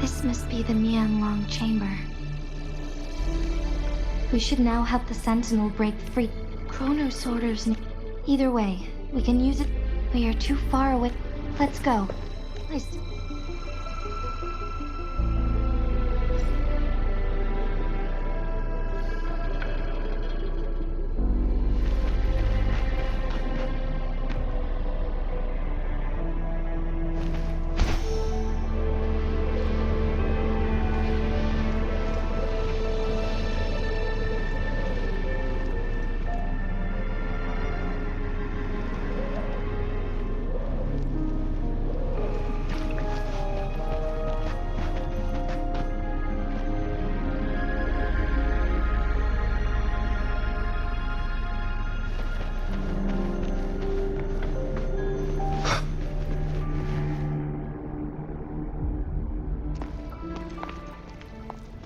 This must be the Mianlun Chamber. We should now have the Sentinel break free. Chrono sorters. Either way, we can use it. We are too far away. Let's go.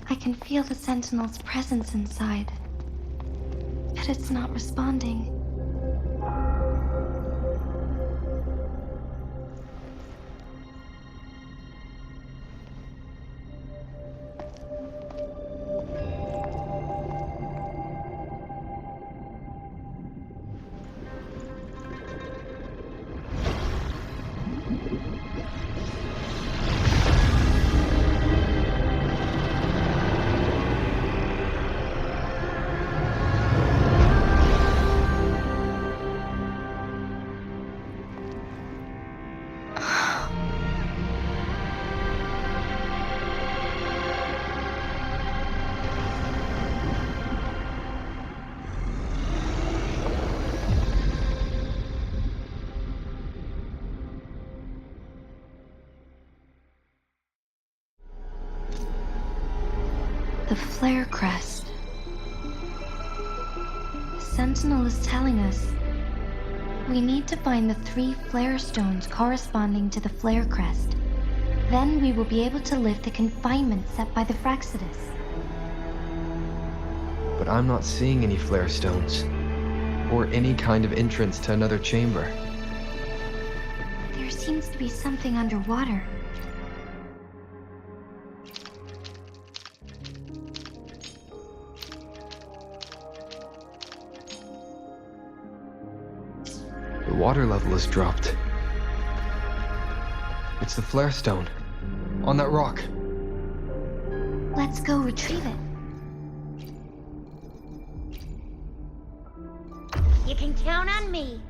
I can feel the Sentinel's presence inside, but it's not responding. flare crest. Sentinel is telling us we need to find the 3 flare stones corresponding to the flare crest. Then we will be able to lift the confinement set by the Fraxidus. But I'm not seeing any flare stones, or any kind of entrance to another chamber. There seems to be something underwater. The water level has dropped. It's the flare stone, on that rock. Let's go retrieve it. You can count on me.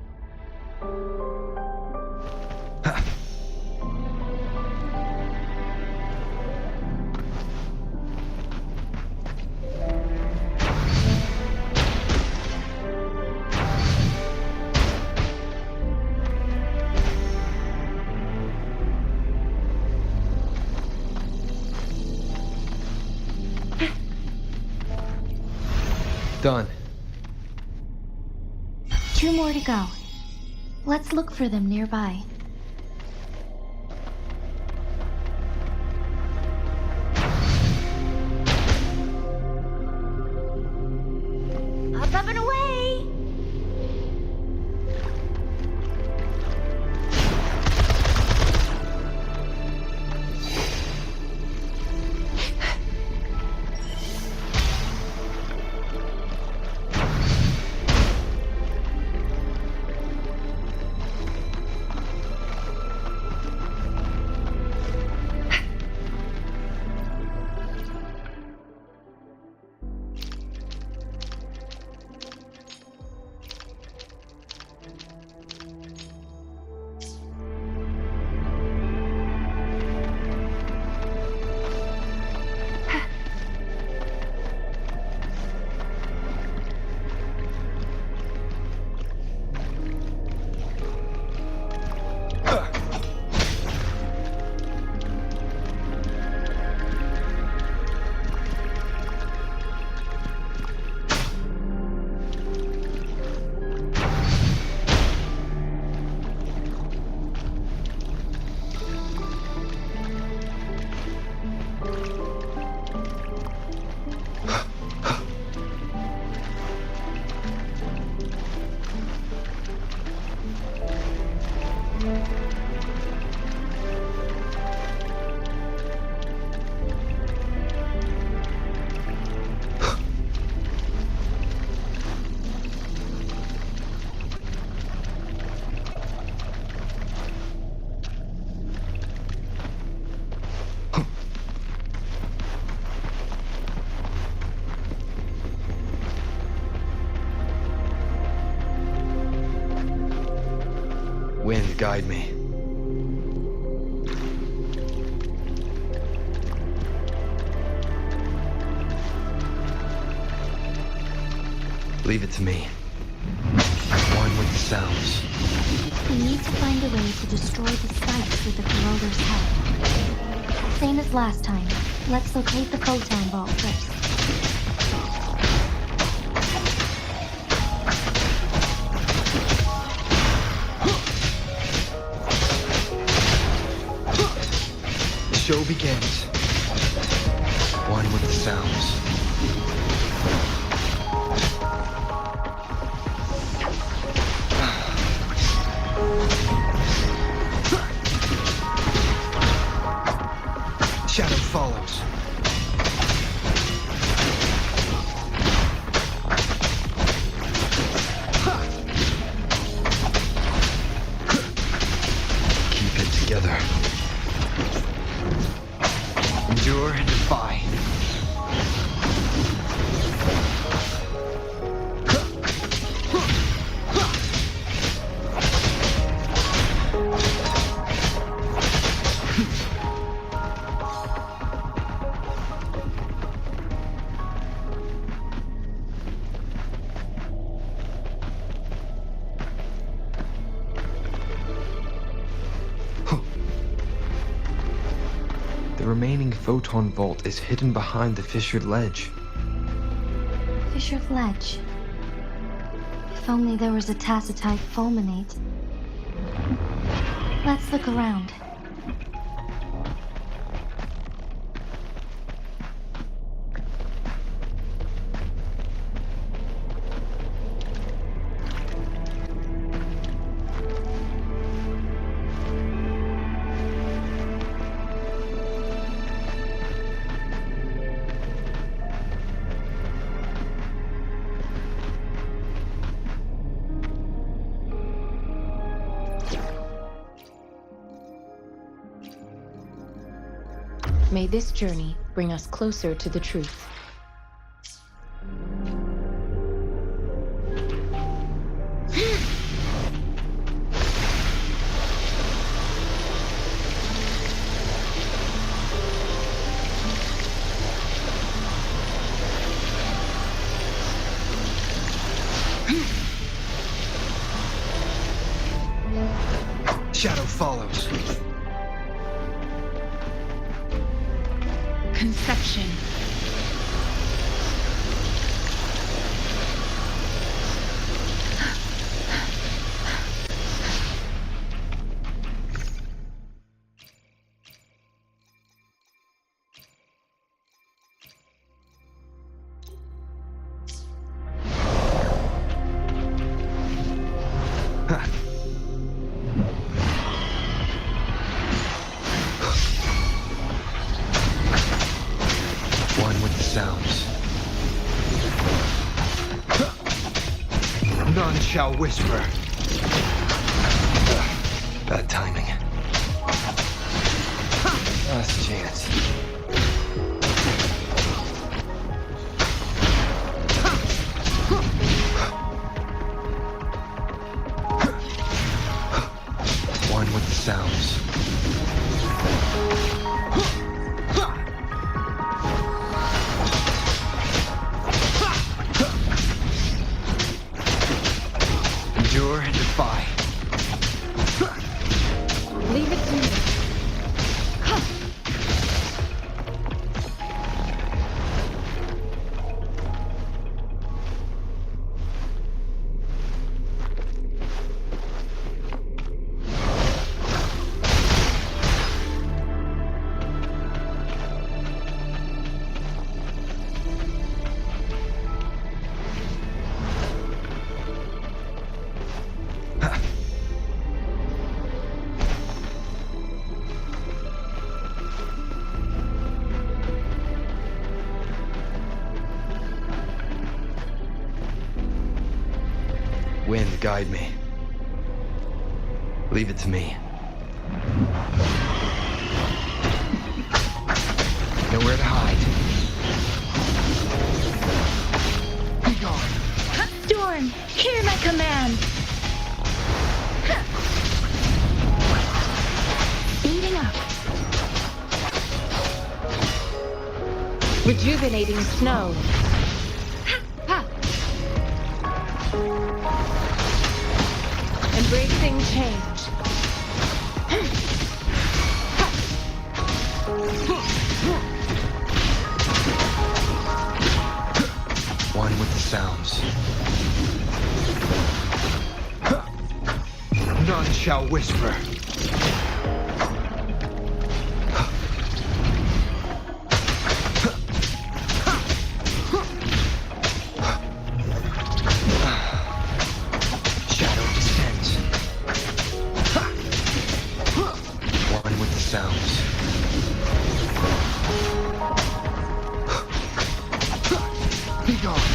Done. 2 more to go. Let's look for them nearby. Up and away! Wind, guide me. Leave it to me. One with the sounds. We need to find a way to destroy the sites with the corroder's help. Same as last time. Let's locate the Photon Vault first. The show begins. One with the sounds. Shadow follows. Keep it together. Endure and defy. The remaining photon vault is hidden behind the fissured ledge. Fisher's Ledge. If only there was a tacitite fulminate. Let's look around. May this journey bring us closer to the truth. Shadow follows. Conception. One with the sounds. None shall whisper. Bad timing. Last chance. One with the sounds. Endure and defy. Leave it to me. Wind, guide me. Leave it to me. Nowhere to hide. Be gone. Storm, hear my command. Speeding up. Rejuvenating snow. Embracing change. One with the sounds. None shall whisper. Shadow descends. One with the sounds. Be gone.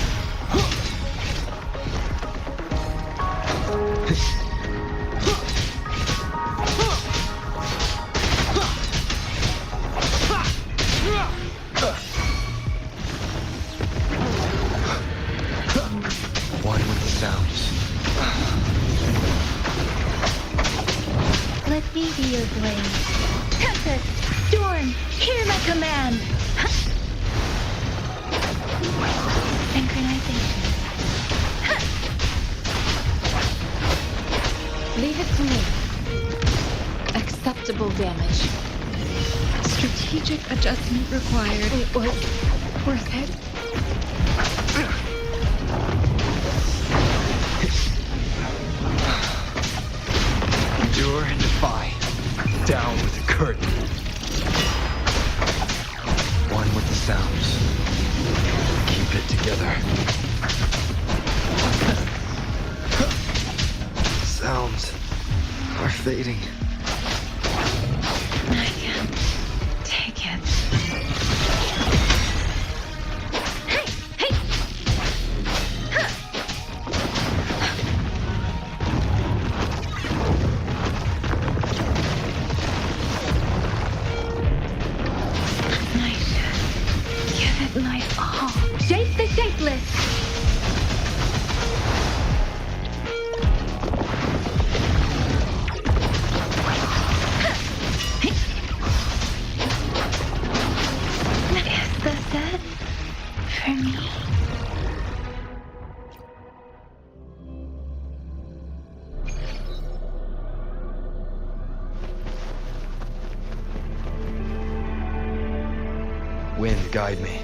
One with the sounds. Let me be your blade. Tempest, Storm, hear my command. Synchronization. Leave it to me. Acceptable damage. Strategic adjustment required. It was worth it. together. Sounds are fading. I can't take it. My all. Shape the shapeless. Is this it for me? Wind, guide me.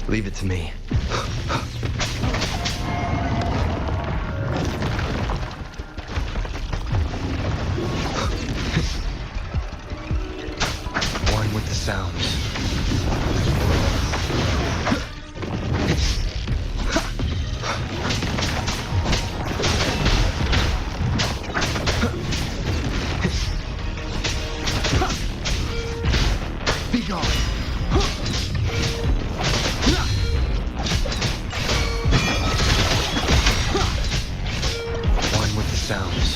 Leave it to me. One with the sounds. Be gone. Sounds.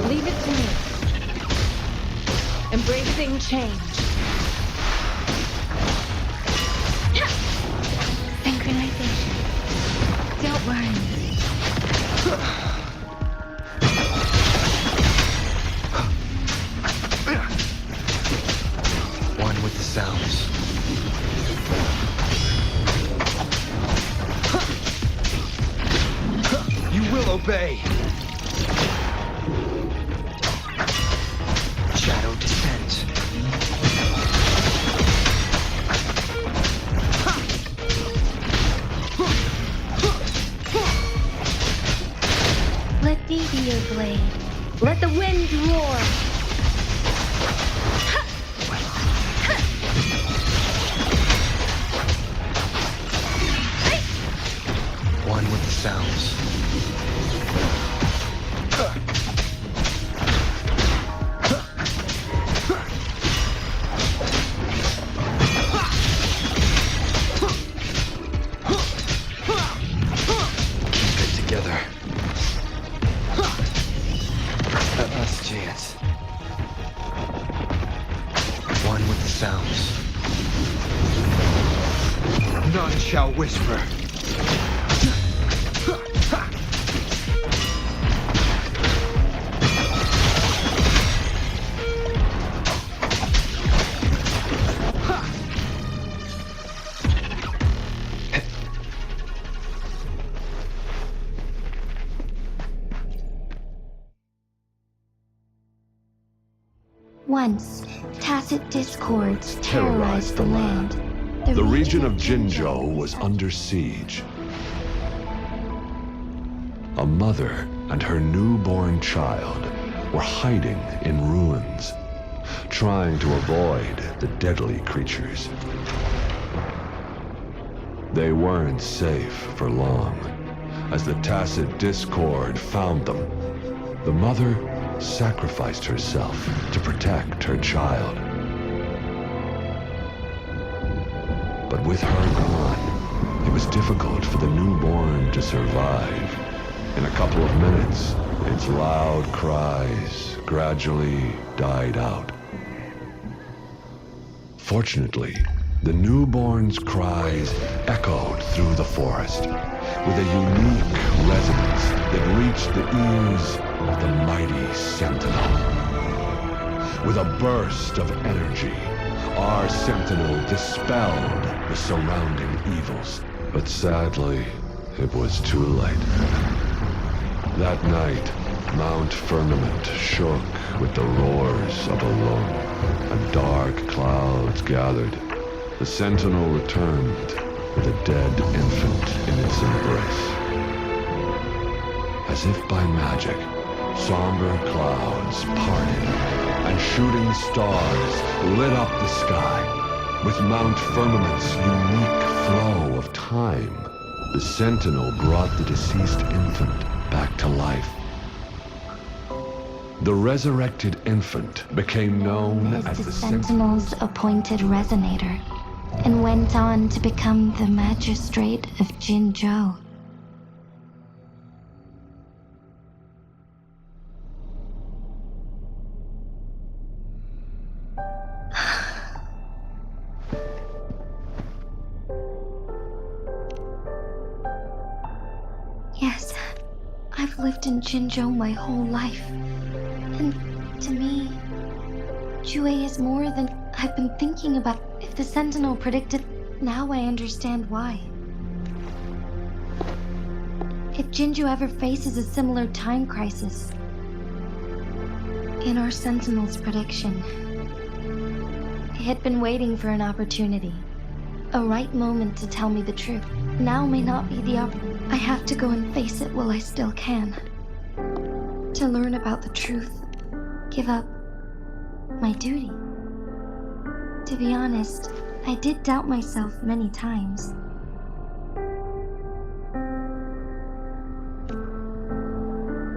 Leave it to me. Embracing change. Synchronization. Don't worry. One with the sounds. You will obey. Shadow descends. Let thee be your blade. Let the wind roar. One with the sounds. Keep it together. A last chance. One with the sounds. None shall whisper. Once, tacit discords terrorized the land. The region of Jinzhou was under siege. A mother and her newborn child were hiding in ruins, trying to avoid the deadly creatures. They weren't safe for long. As the tacit discord found them, the mother sacrificed herself to protect her child. But with her gone, it was difficult for the newborn to survive. In a couple of minutes, Its loud cries gradually died out. Fortunately, the newborn's cries echoed through the forest with a unique resonance that reached the ears of the mighty sentinel. With a burst of energy, our sentinel dispelled the surrounding evils. But sadly, it was too late. That night, Mount Firmament shook with the roars of a lung, and dark clouds gathered. The sentinel returned with a dead infant in its embrace. As if by magic, somber clouds parted, and shooting stars lit up the sky. With Mount Firmament's unique flow of time, the sentinel brought the deceased infant back to life. The resurrected infant became known as the Sentinel's appointed resonator, and went on to become the magistrate of Jinzhou. Yes, I've lived in Jinzhou my whole life, and to me, Jue is more than I've been thinking about. If the Sentinel predicted, now I understand why. If Jinzhou ever faces a similar time crisis, in our Sentinel's prediction, it had been waiting for an opportunity, a right moment to tell me the truth. Now may not be the I have to go and face it while I still can. To learn about the truth, give up my duty. To be honest, I did doubt myself many times.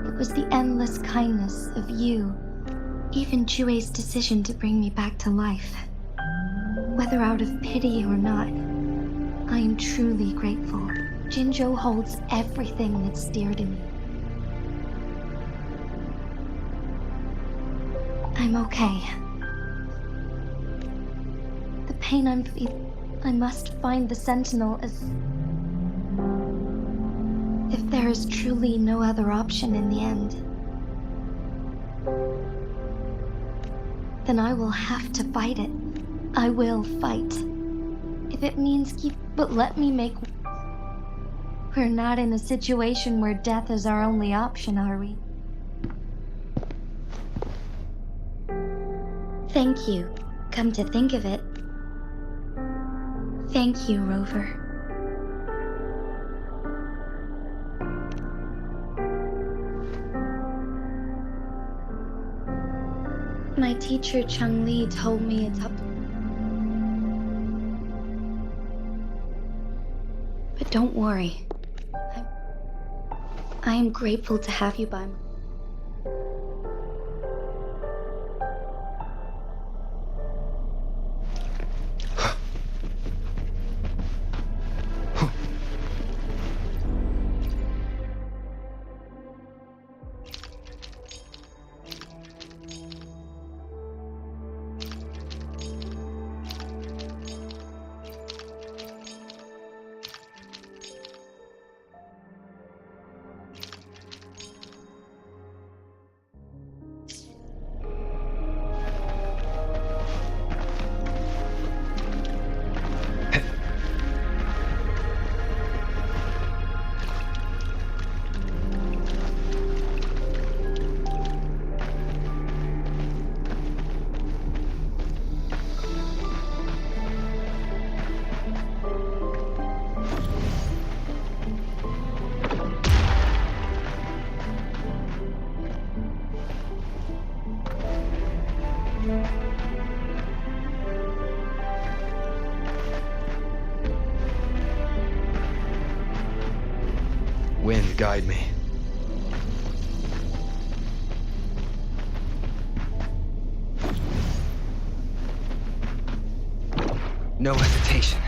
It was the endless kindness of you, even Jue's decision to bring me back to life. Whether out of pity or not, I am truly grateful. Jinzhou holds everything that's dear to me. I'm okay. The pain I'm feeling, I must find the Sentinel as... If there is truly no other option in the end, then I will have to fight it. I will fight. If it means but let me make... We're not in a situation where death is our only option, are we? Thank you. Come to think of it. Thank you, Rover. My teacher, Chung Li, told me it's up. But don't worry. I am grateful to have you by my... Wind, guide me. No hesitation.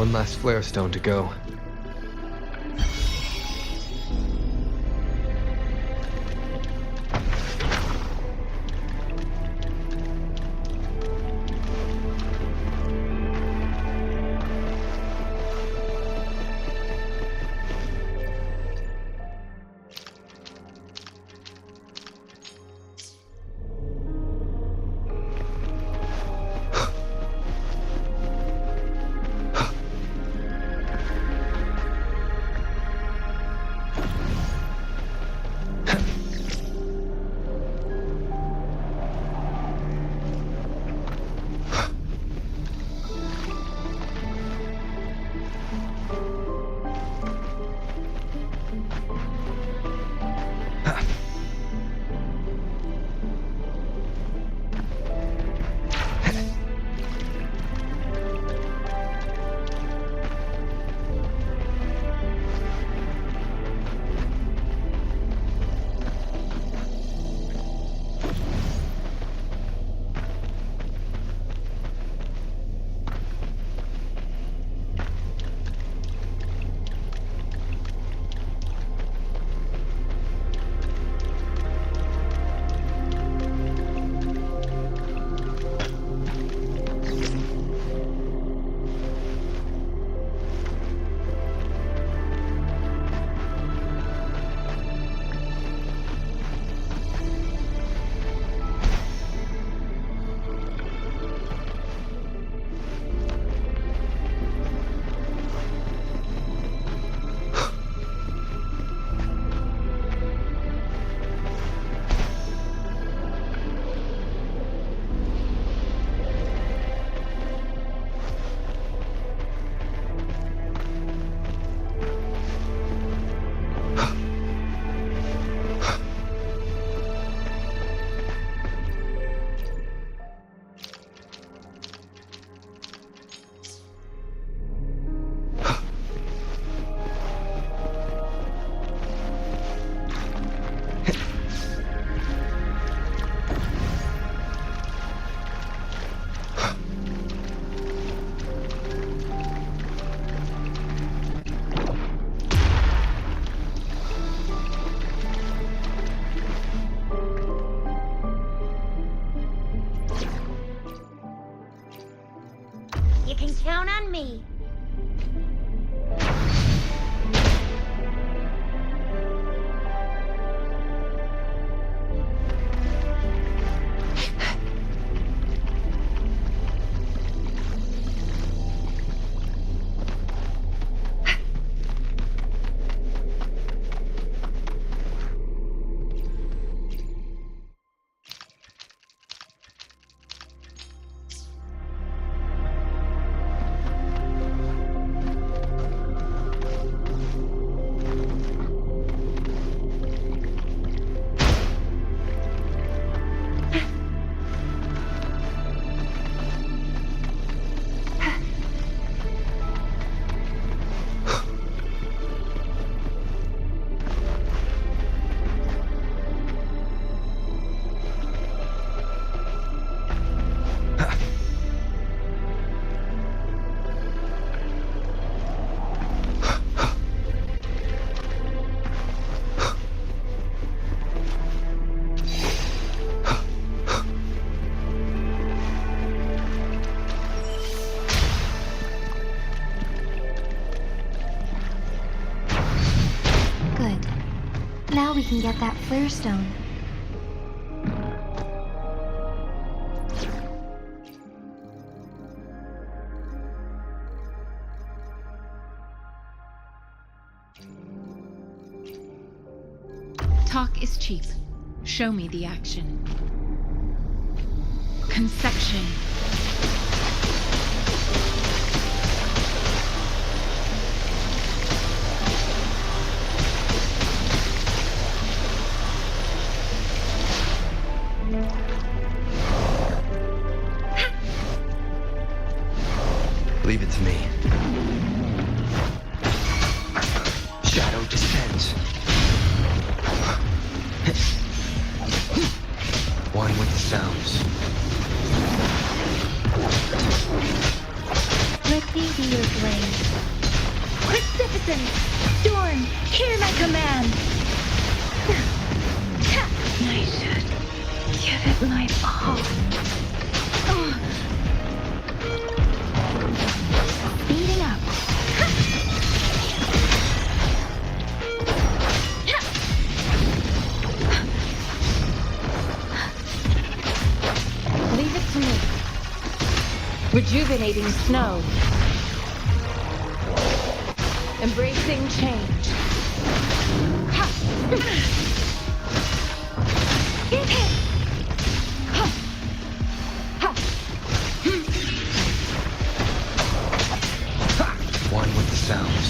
One last flare stone to go. You can count on me. Now we can get that flare stone. Talk is cheap. Show me the action. Conception. Leave it to me. Shadow descends. One with the sounds. Let me be your blade. Is it my fault? Speeding up. Leave it to me. Rejuvenating snow. Embracing change. One with the sounds.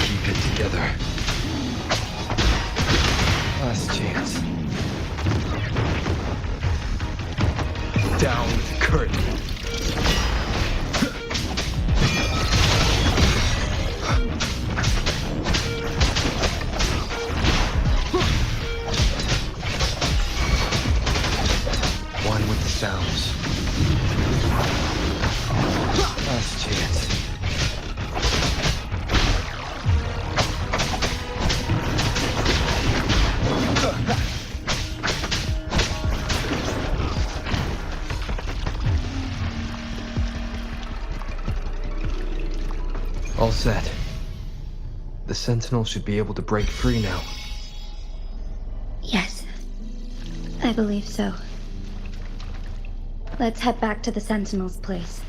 Keep it together. Last chance. Down with the curtain. One with the sounds. Last chance. All set. The Sentinel should be able to break free now. Yes, I believe so. Let's head back to the Sentinel's place.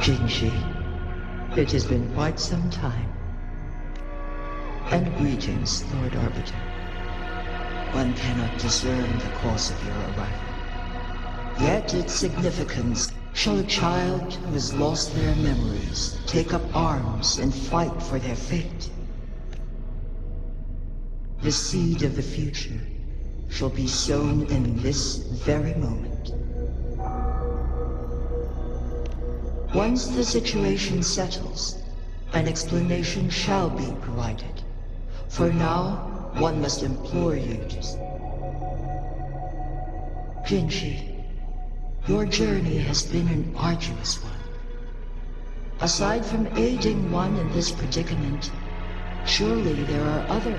Jinshi, it has been quite some time. And greetings, Lord Arbiter. One cannot discern the cause of your arrival. Yet its significance. Shall a child who has lost their memories take up arms and fight for their fate? The seed of the future shall be sown in this very moment. Once the situation settles, an explanation shall be provided. For now, one must implore you to... Jinshi, your journey has been an arduous one. Aside from aiding one in this predicament, surely there are other...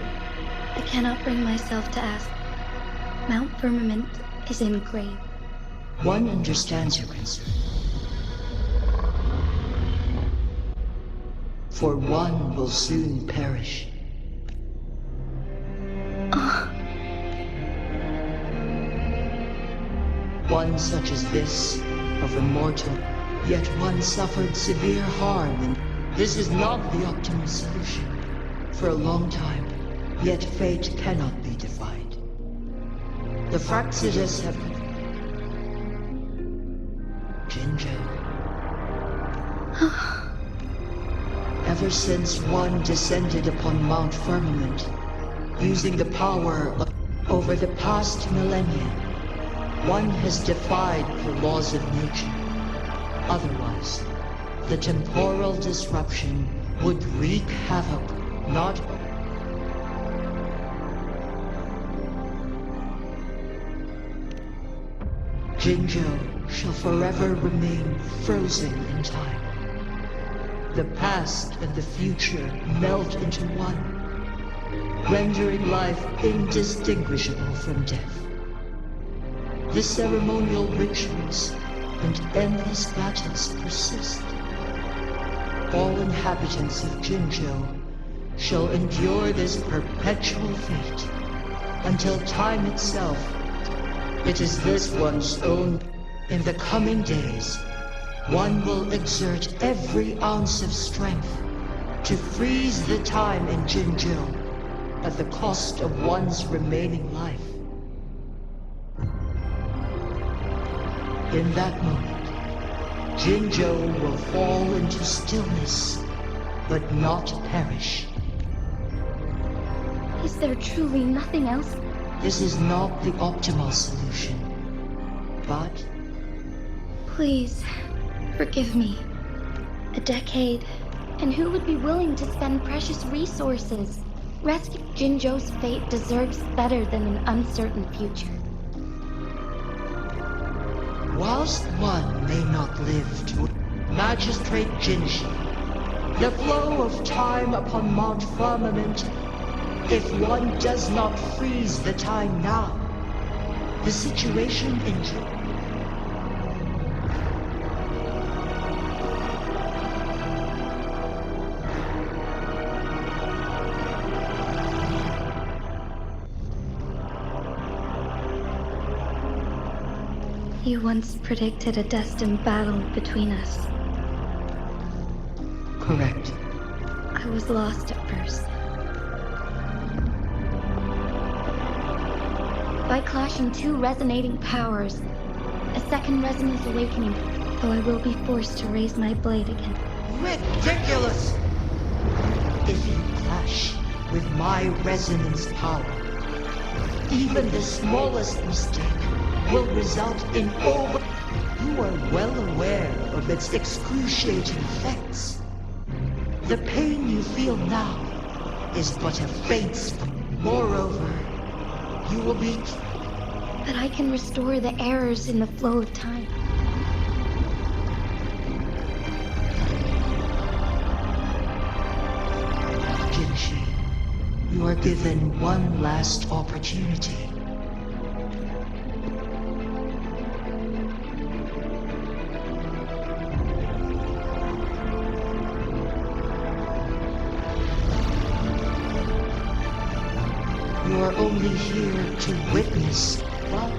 I cannot bring myself to ask. Mount Firmament is in grave. One understands your concern. For one will soon perish. One such as this, of immortal, yet one suffered severe harm, and this is not the optimal solution. For a long time, yet fate cannot be defied. The Fraxidas have... Jinjo. Ever since one descended upon Mount Firmament, using the power over the past millennia, one has defied the laws of nature. Otherwise, the temporal disruption would wreak havoc, not... Jinzhou shall forever remain frozen in time. The past and the future melt into one, rendering life indistinguishable from death. The ceremonial rituals and endless battles persist. All inhabitants of Jinzhou shall endure this perpetual fate until time itself. It is this one's own. In the coming days, one will exert every ounce of strength to freeze the time in Jinzhou at the cost of one's remaining life. In that moment, Jinzhou will fall into stillness, but not perish. Is there truly nothing else? This is not the optimal solution, but... Please, forgive me. A decade, and who would be willing to spend precious resources? Rescue Jinzhou's fate deserves better than an uncertain future. Whilst one may not live to Magistrate Jinshi, the flow of time upon Mount Firmament, if one does not freeze the time now, the situation in You once predicted a destined battle between us. Correct. I was lost at first. By clashing two resonating powers, a second resonance awakening, though I will be forced to raise my blade again. Ridiculous! If you clash with my resonance power, even the smallest mistake will result in over... You are well aware of its excruciating effects. The pain you feel now is but a faint spell. Moreover, you will be... But I can restore the errors in the flow of time. Jinshi, you are given one last opportunity. You are only here to witness, but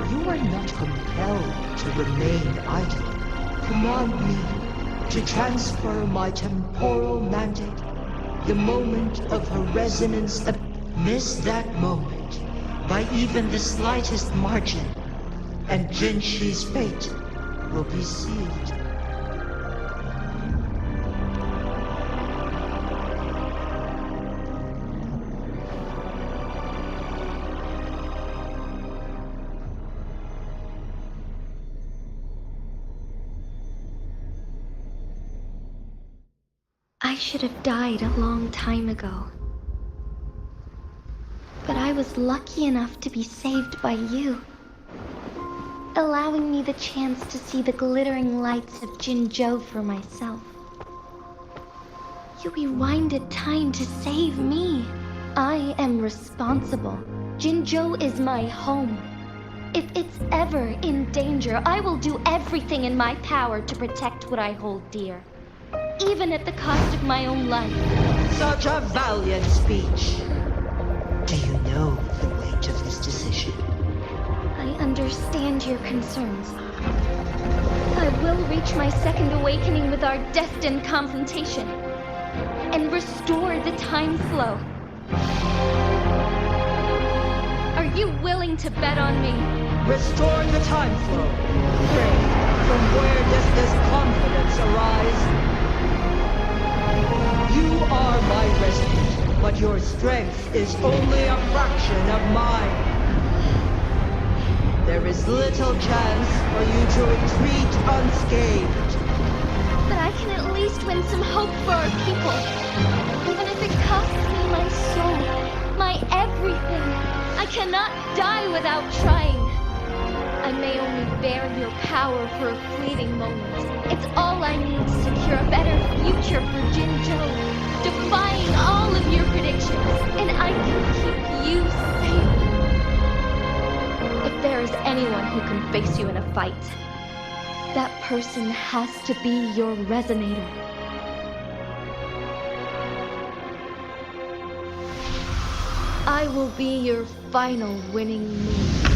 you are not compelled to remain idle. Command me to transfer my temporal mandate, the moment of her resonance. Miss that moment by even the slightest margin, and Jinshi's fate will be sealed. I should have died a long time ago. But I was lucky enough to be saved by you, allowing me the chance to see the glittering lights of Jinzhou for myself. You rewinded time to save me. I am responsible. Jinzhou is my home. If it's ever in danger, I will do everything in my power to protect what I hold dear, even at the cost of my own life. Such a valiant speech. Do you know the weight of this decision? I understand your concerns. I will reach my second awakening with our destined confrontation and restore the time flow. Are you willing to bet on me? Restore the time flow. Pray, from where does this confidence arise? You are my resident, but your strength is only a fraction of mine. There is little chance for you to retreat unscathed. But I can at least win some hope for our people. Even if it costs me my soul, my everything. I cannot die without trying. I may only bear your power for a fleeting moment, it's all I need to secure a better future for Jinzhou, defying all of your predictions, and I can keep you safe. If there is anyone who can face you in a fight, that person has to be your resonator. I will be your final winning move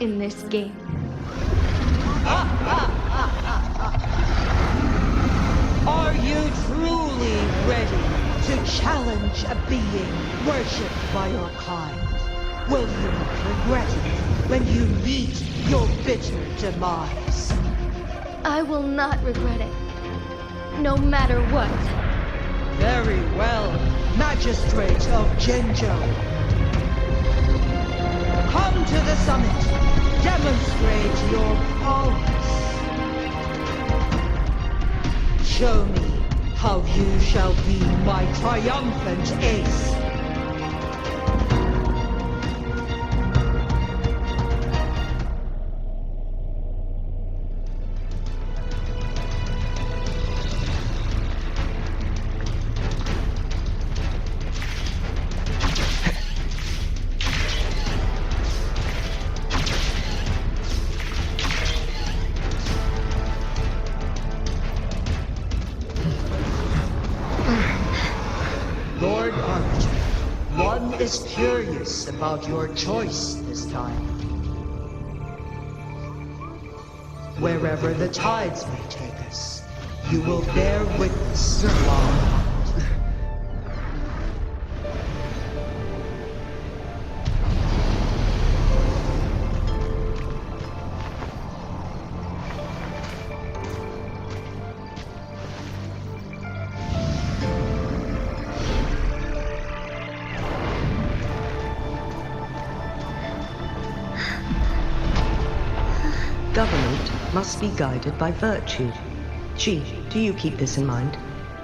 in this game. Are you truly ready to challenge a being worshipped by your kind? Will you regret it when you meet your bitter demise? I will not regret it, no matter what. Very well, Magistrate of Jinzhou. Come to the summit. Demonstrate your prowess. Show me how you shall be my triumphant ace. Lord Arbiter, one is curious about your choice this time. Wherever the tides may take us, you will bear witness to our might. Government must be guided by virtue. Ji, do you keep this in mind?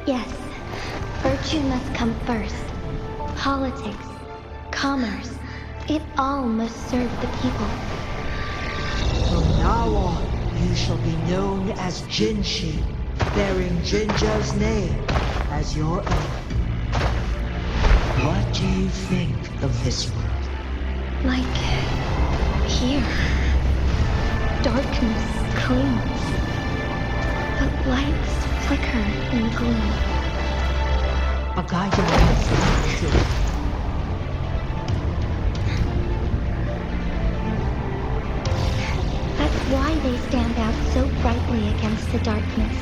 Yes, virtue must come first. Politics, commerce, it all must serve the people. From now on, you shall be known as Jinshi, bearing Jinzhou's name as your own. What do you think of this world? Like here. Darkness clings, but lights flicker in the gloom. A guiding light, sure. That's why they stand out so brightly against the darkness.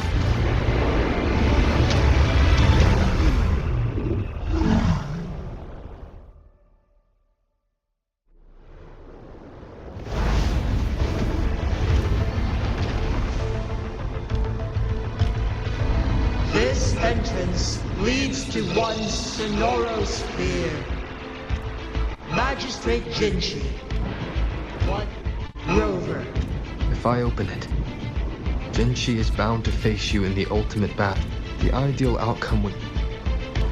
This entrance leads to one sonorosphere. Magistrate Jinshi. One rover. If I open it, Jinshi is bound to face you in the ultimate battle. The ideal outcome would...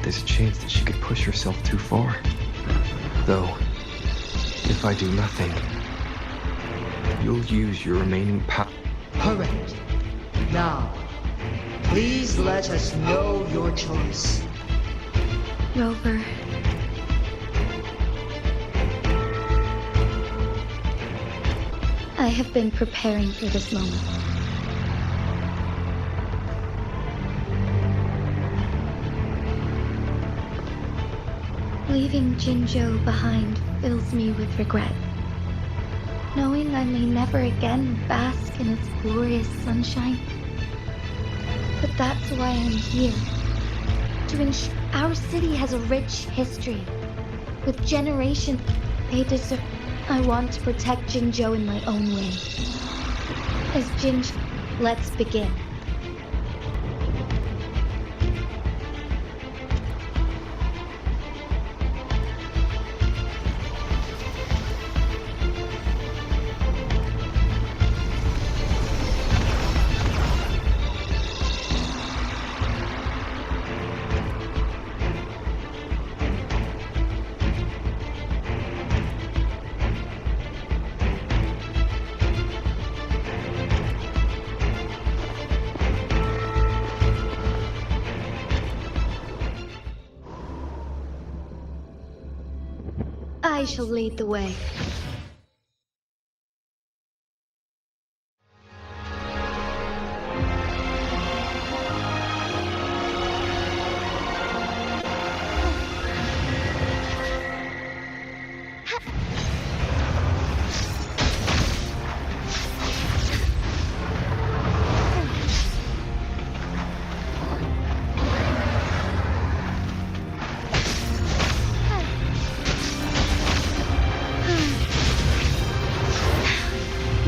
There's a chance that she could push herself too far. Though, if I do nothing, you'll use your remaining power. Correct. Now, please let us know your choice. Rover. I have been preparing for this moment. Leaving Jinzhou behind fills me with regret. Knowing I may never again bask in its glorious sunshine. But that's why I'm here. To ensure our city has a rich history. With generations they deserve. I want to protect Jinzhou in my own way. As Jinzhou, let's begin. I shall lead the way.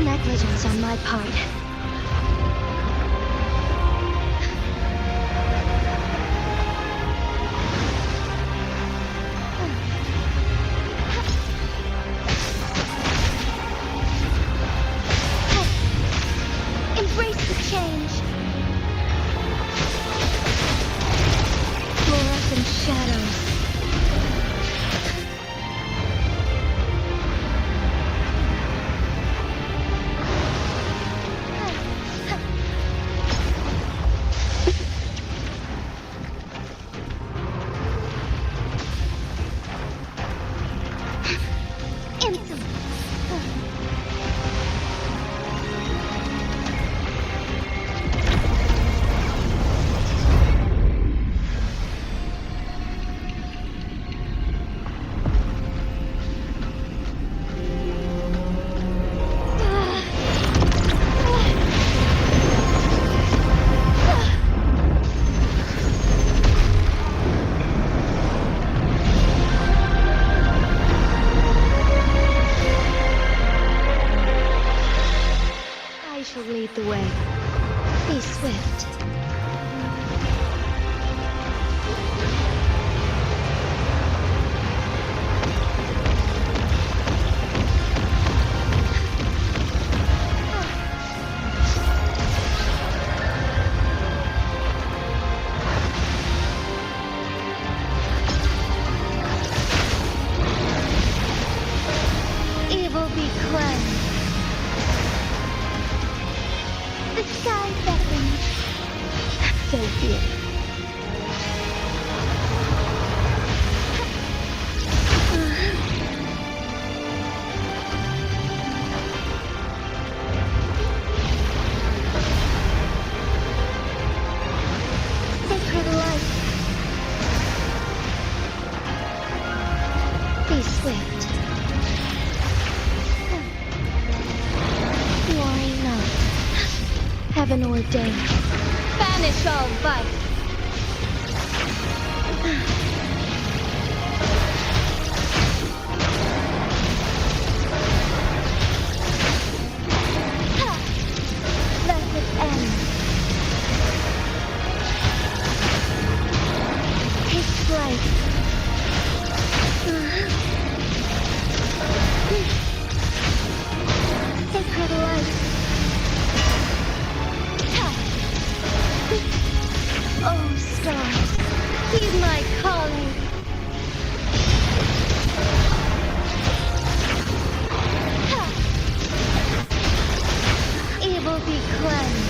Negligence on my part. Embrace the change. Fluorescent shadows. I shall lead the way. Be swift. Evil be cleansed. The sky beckons. So be it. Sacred light. Be swift. Why not? Heaven ordained. Banish all vice. Let it end. Take flight. Sacred light. Oh, stars, heed my calling. Evil be cleansed.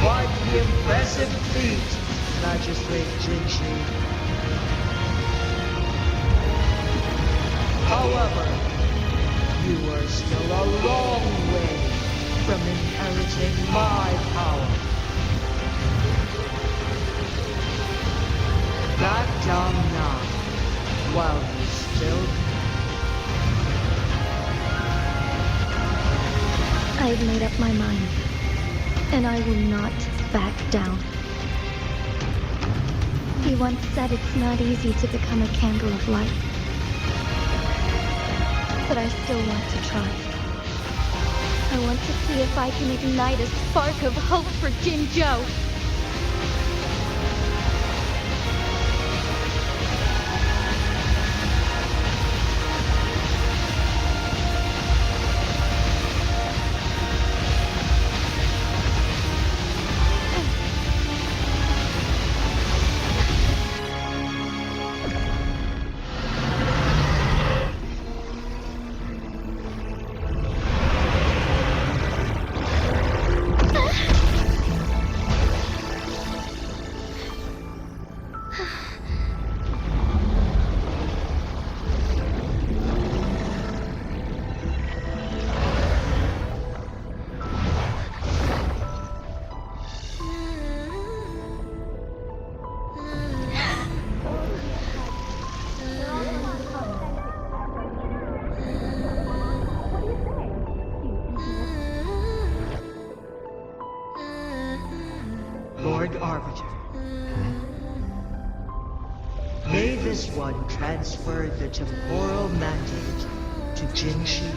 Quite the impressive feat, Magistrate Jinshi. However, you are still a long way from inheriting my power. Back down now, while you still I've made up my mind, and I will not back down. He once said it's not easy to become a candle of light. But I still want to try. I want to see if I can ignite a spark of hope for Jinzhou. Lord Arbiter. May this one transfer the temporal mandate to Jinshi.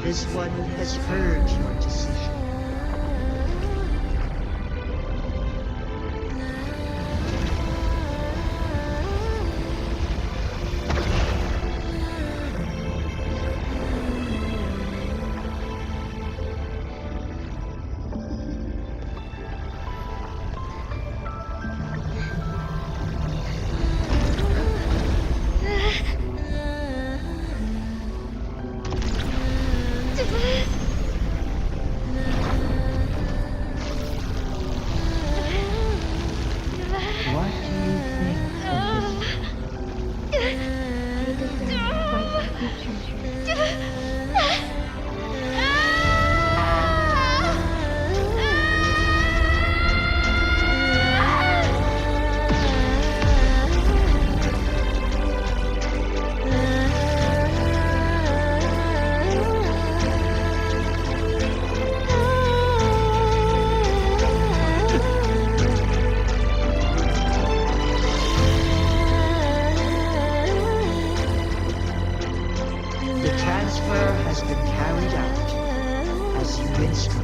This one has heard your decision. What do you think of The transfer has been carried out as you instructed.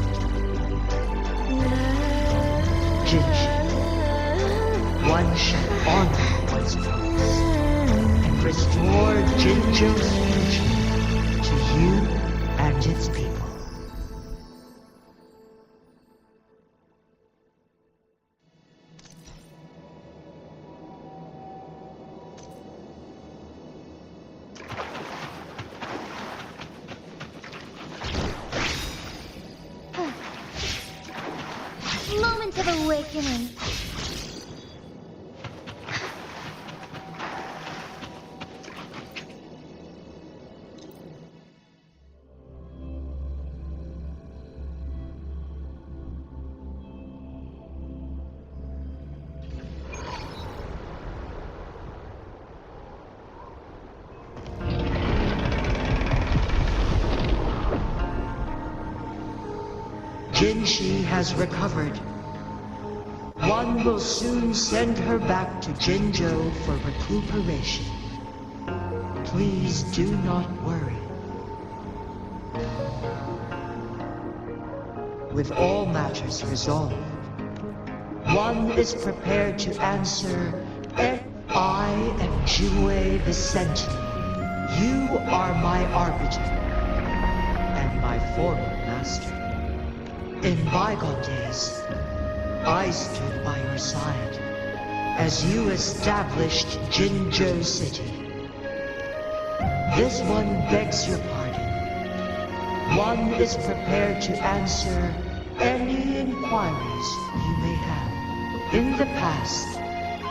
Jinshi, one shall honor one's promise and restore Jinjo's future to you and its people. Moment of awakening. Jinshi has recovered. One will soon send her back to Jinjo for recuperation. Please do not worry. With all matters resolved, one is prepared to answer, I am Jue the Sentinel. You are my arbiter and my former master. In bygone days, I stood by your side as you established Jinjo City. This one begs your pardon. One is prepared to answer any inquiries you may have. In the past,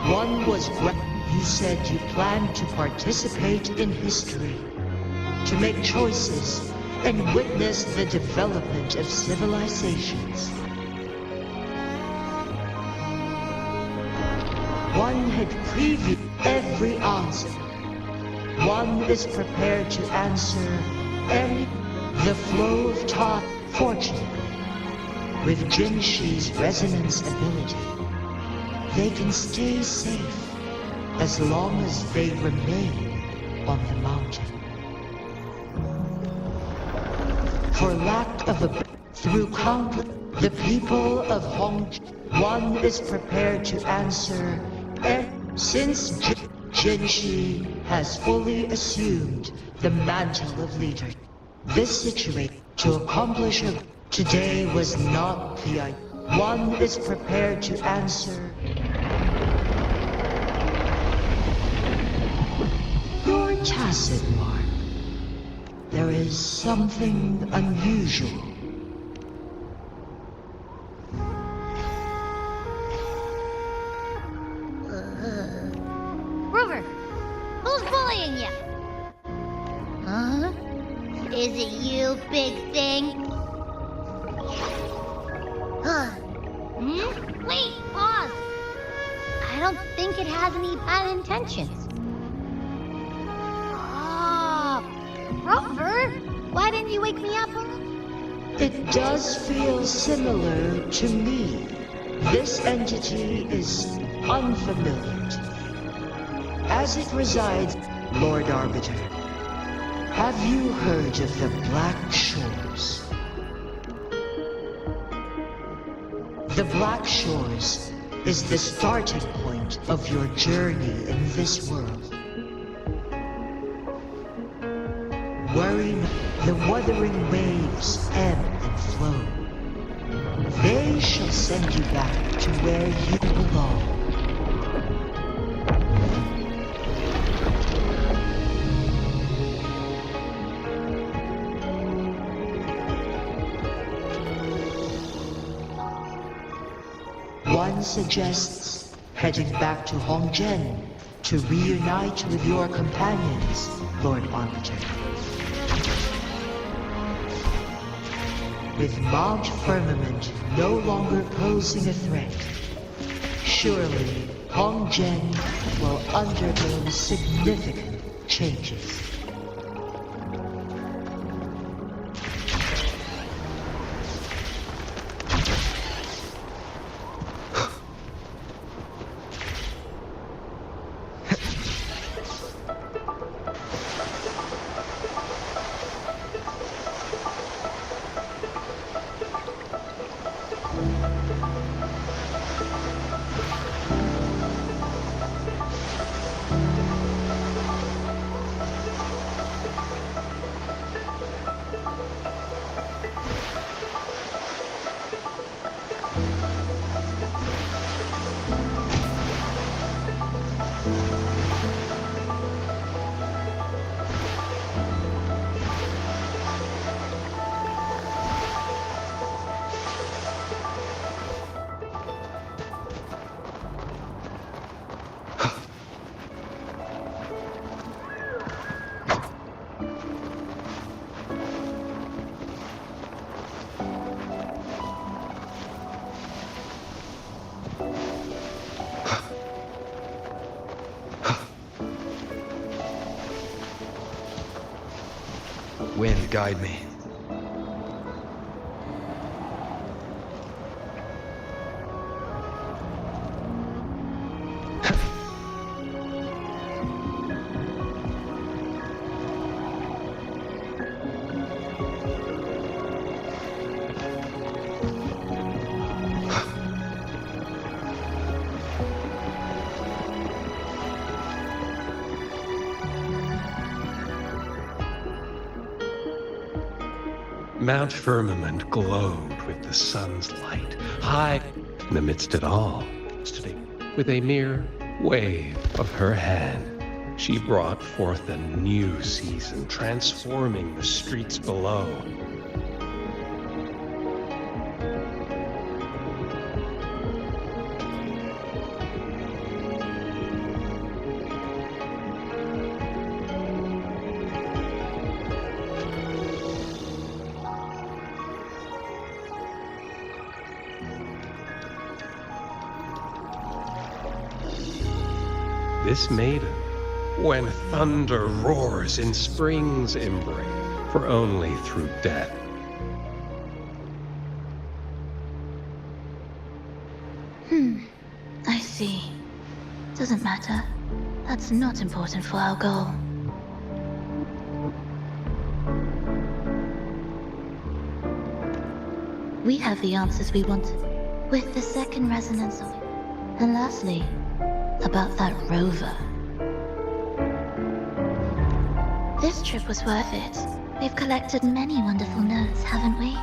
one was you said you planned to participate in history, to make choices and witness the development of civilizations. One had previewed every answer. One is prepared to answer any. The flow of time, fortunately, with Jinshi's resonance ability, they can stay safe as long as they remain on the mountain. For lack of a through countless, the people of one is prepared to answer, and since Jinshi has fully assumed the mantle of leader, this situation to accomplish it today was not the idea. One is prepared to answer. You're tacit, Mark. There is something unusual. Rover, who's bullying you? Huh? Is it you, big thing? Wait, pause. I don't think it has any bad intentions. Oh, Rover, why didn't you wake me up? It does feel similar to me. This entity is unfamiliar to me. As it resides, Lord Arbiter, have you heard of the Black Shores? The Black Shores is the starting point of your journey in this world. Worry not, the wuthering waves ebb and flow. They shall send you back to where you belong. One suggests heading back to Hongzhen to reunite with your companions, Lord Arbiter. With Mount Firmament no longer posing a threat, surely Hongzhen will undergo significant changes. Wind, guide me. Mount Firmament glowed with the sun's light, high in the midst it all, with a mere wave of her hand. She brought forth a new season, transforming the streets below. This maiden, when thunder roars in spring's embrace, for only through death. I see. Doesn't matter. That's not important for our goal. We have the answers we wanted, with the second resonance of it. And lastly, about that rover. This trip was worth it. We've collected many wonderful notes, haven't we?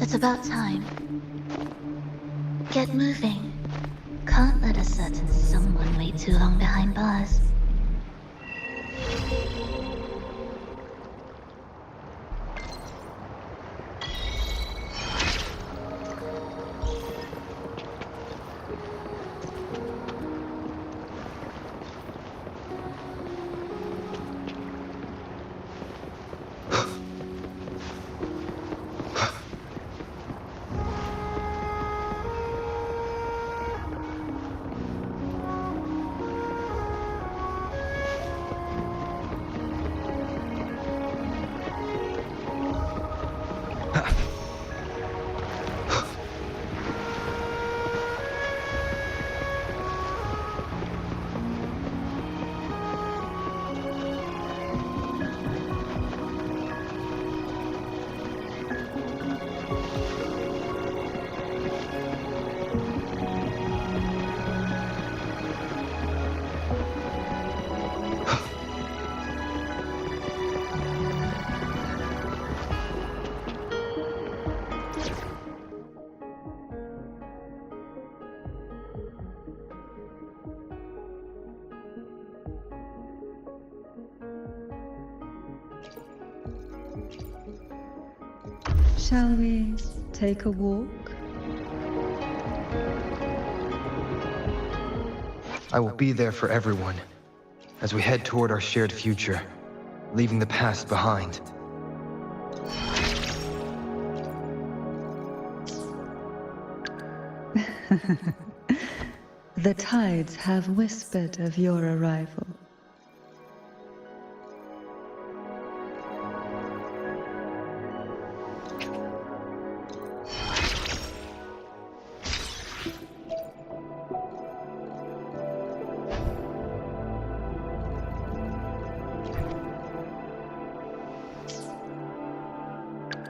It's about time. Get moving. Can't let a certain someone wait too long behind bars. Shall we take a walk? I will be there for everyone as we head toward our shared future, leaving the past behind. The tides have whispered of your arrival.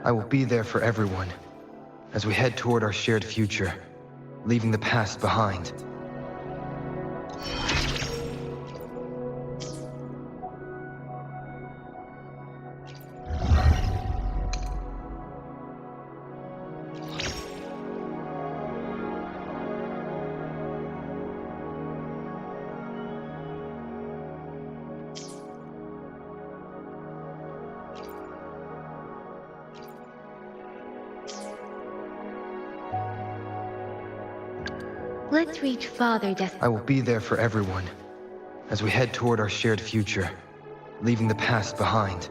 I will be there for everyone as we head toward our shared future, leaving the past behind. Let's reach Father Des- I will be there for everyone as we head toward our shared future, leaving the past behind.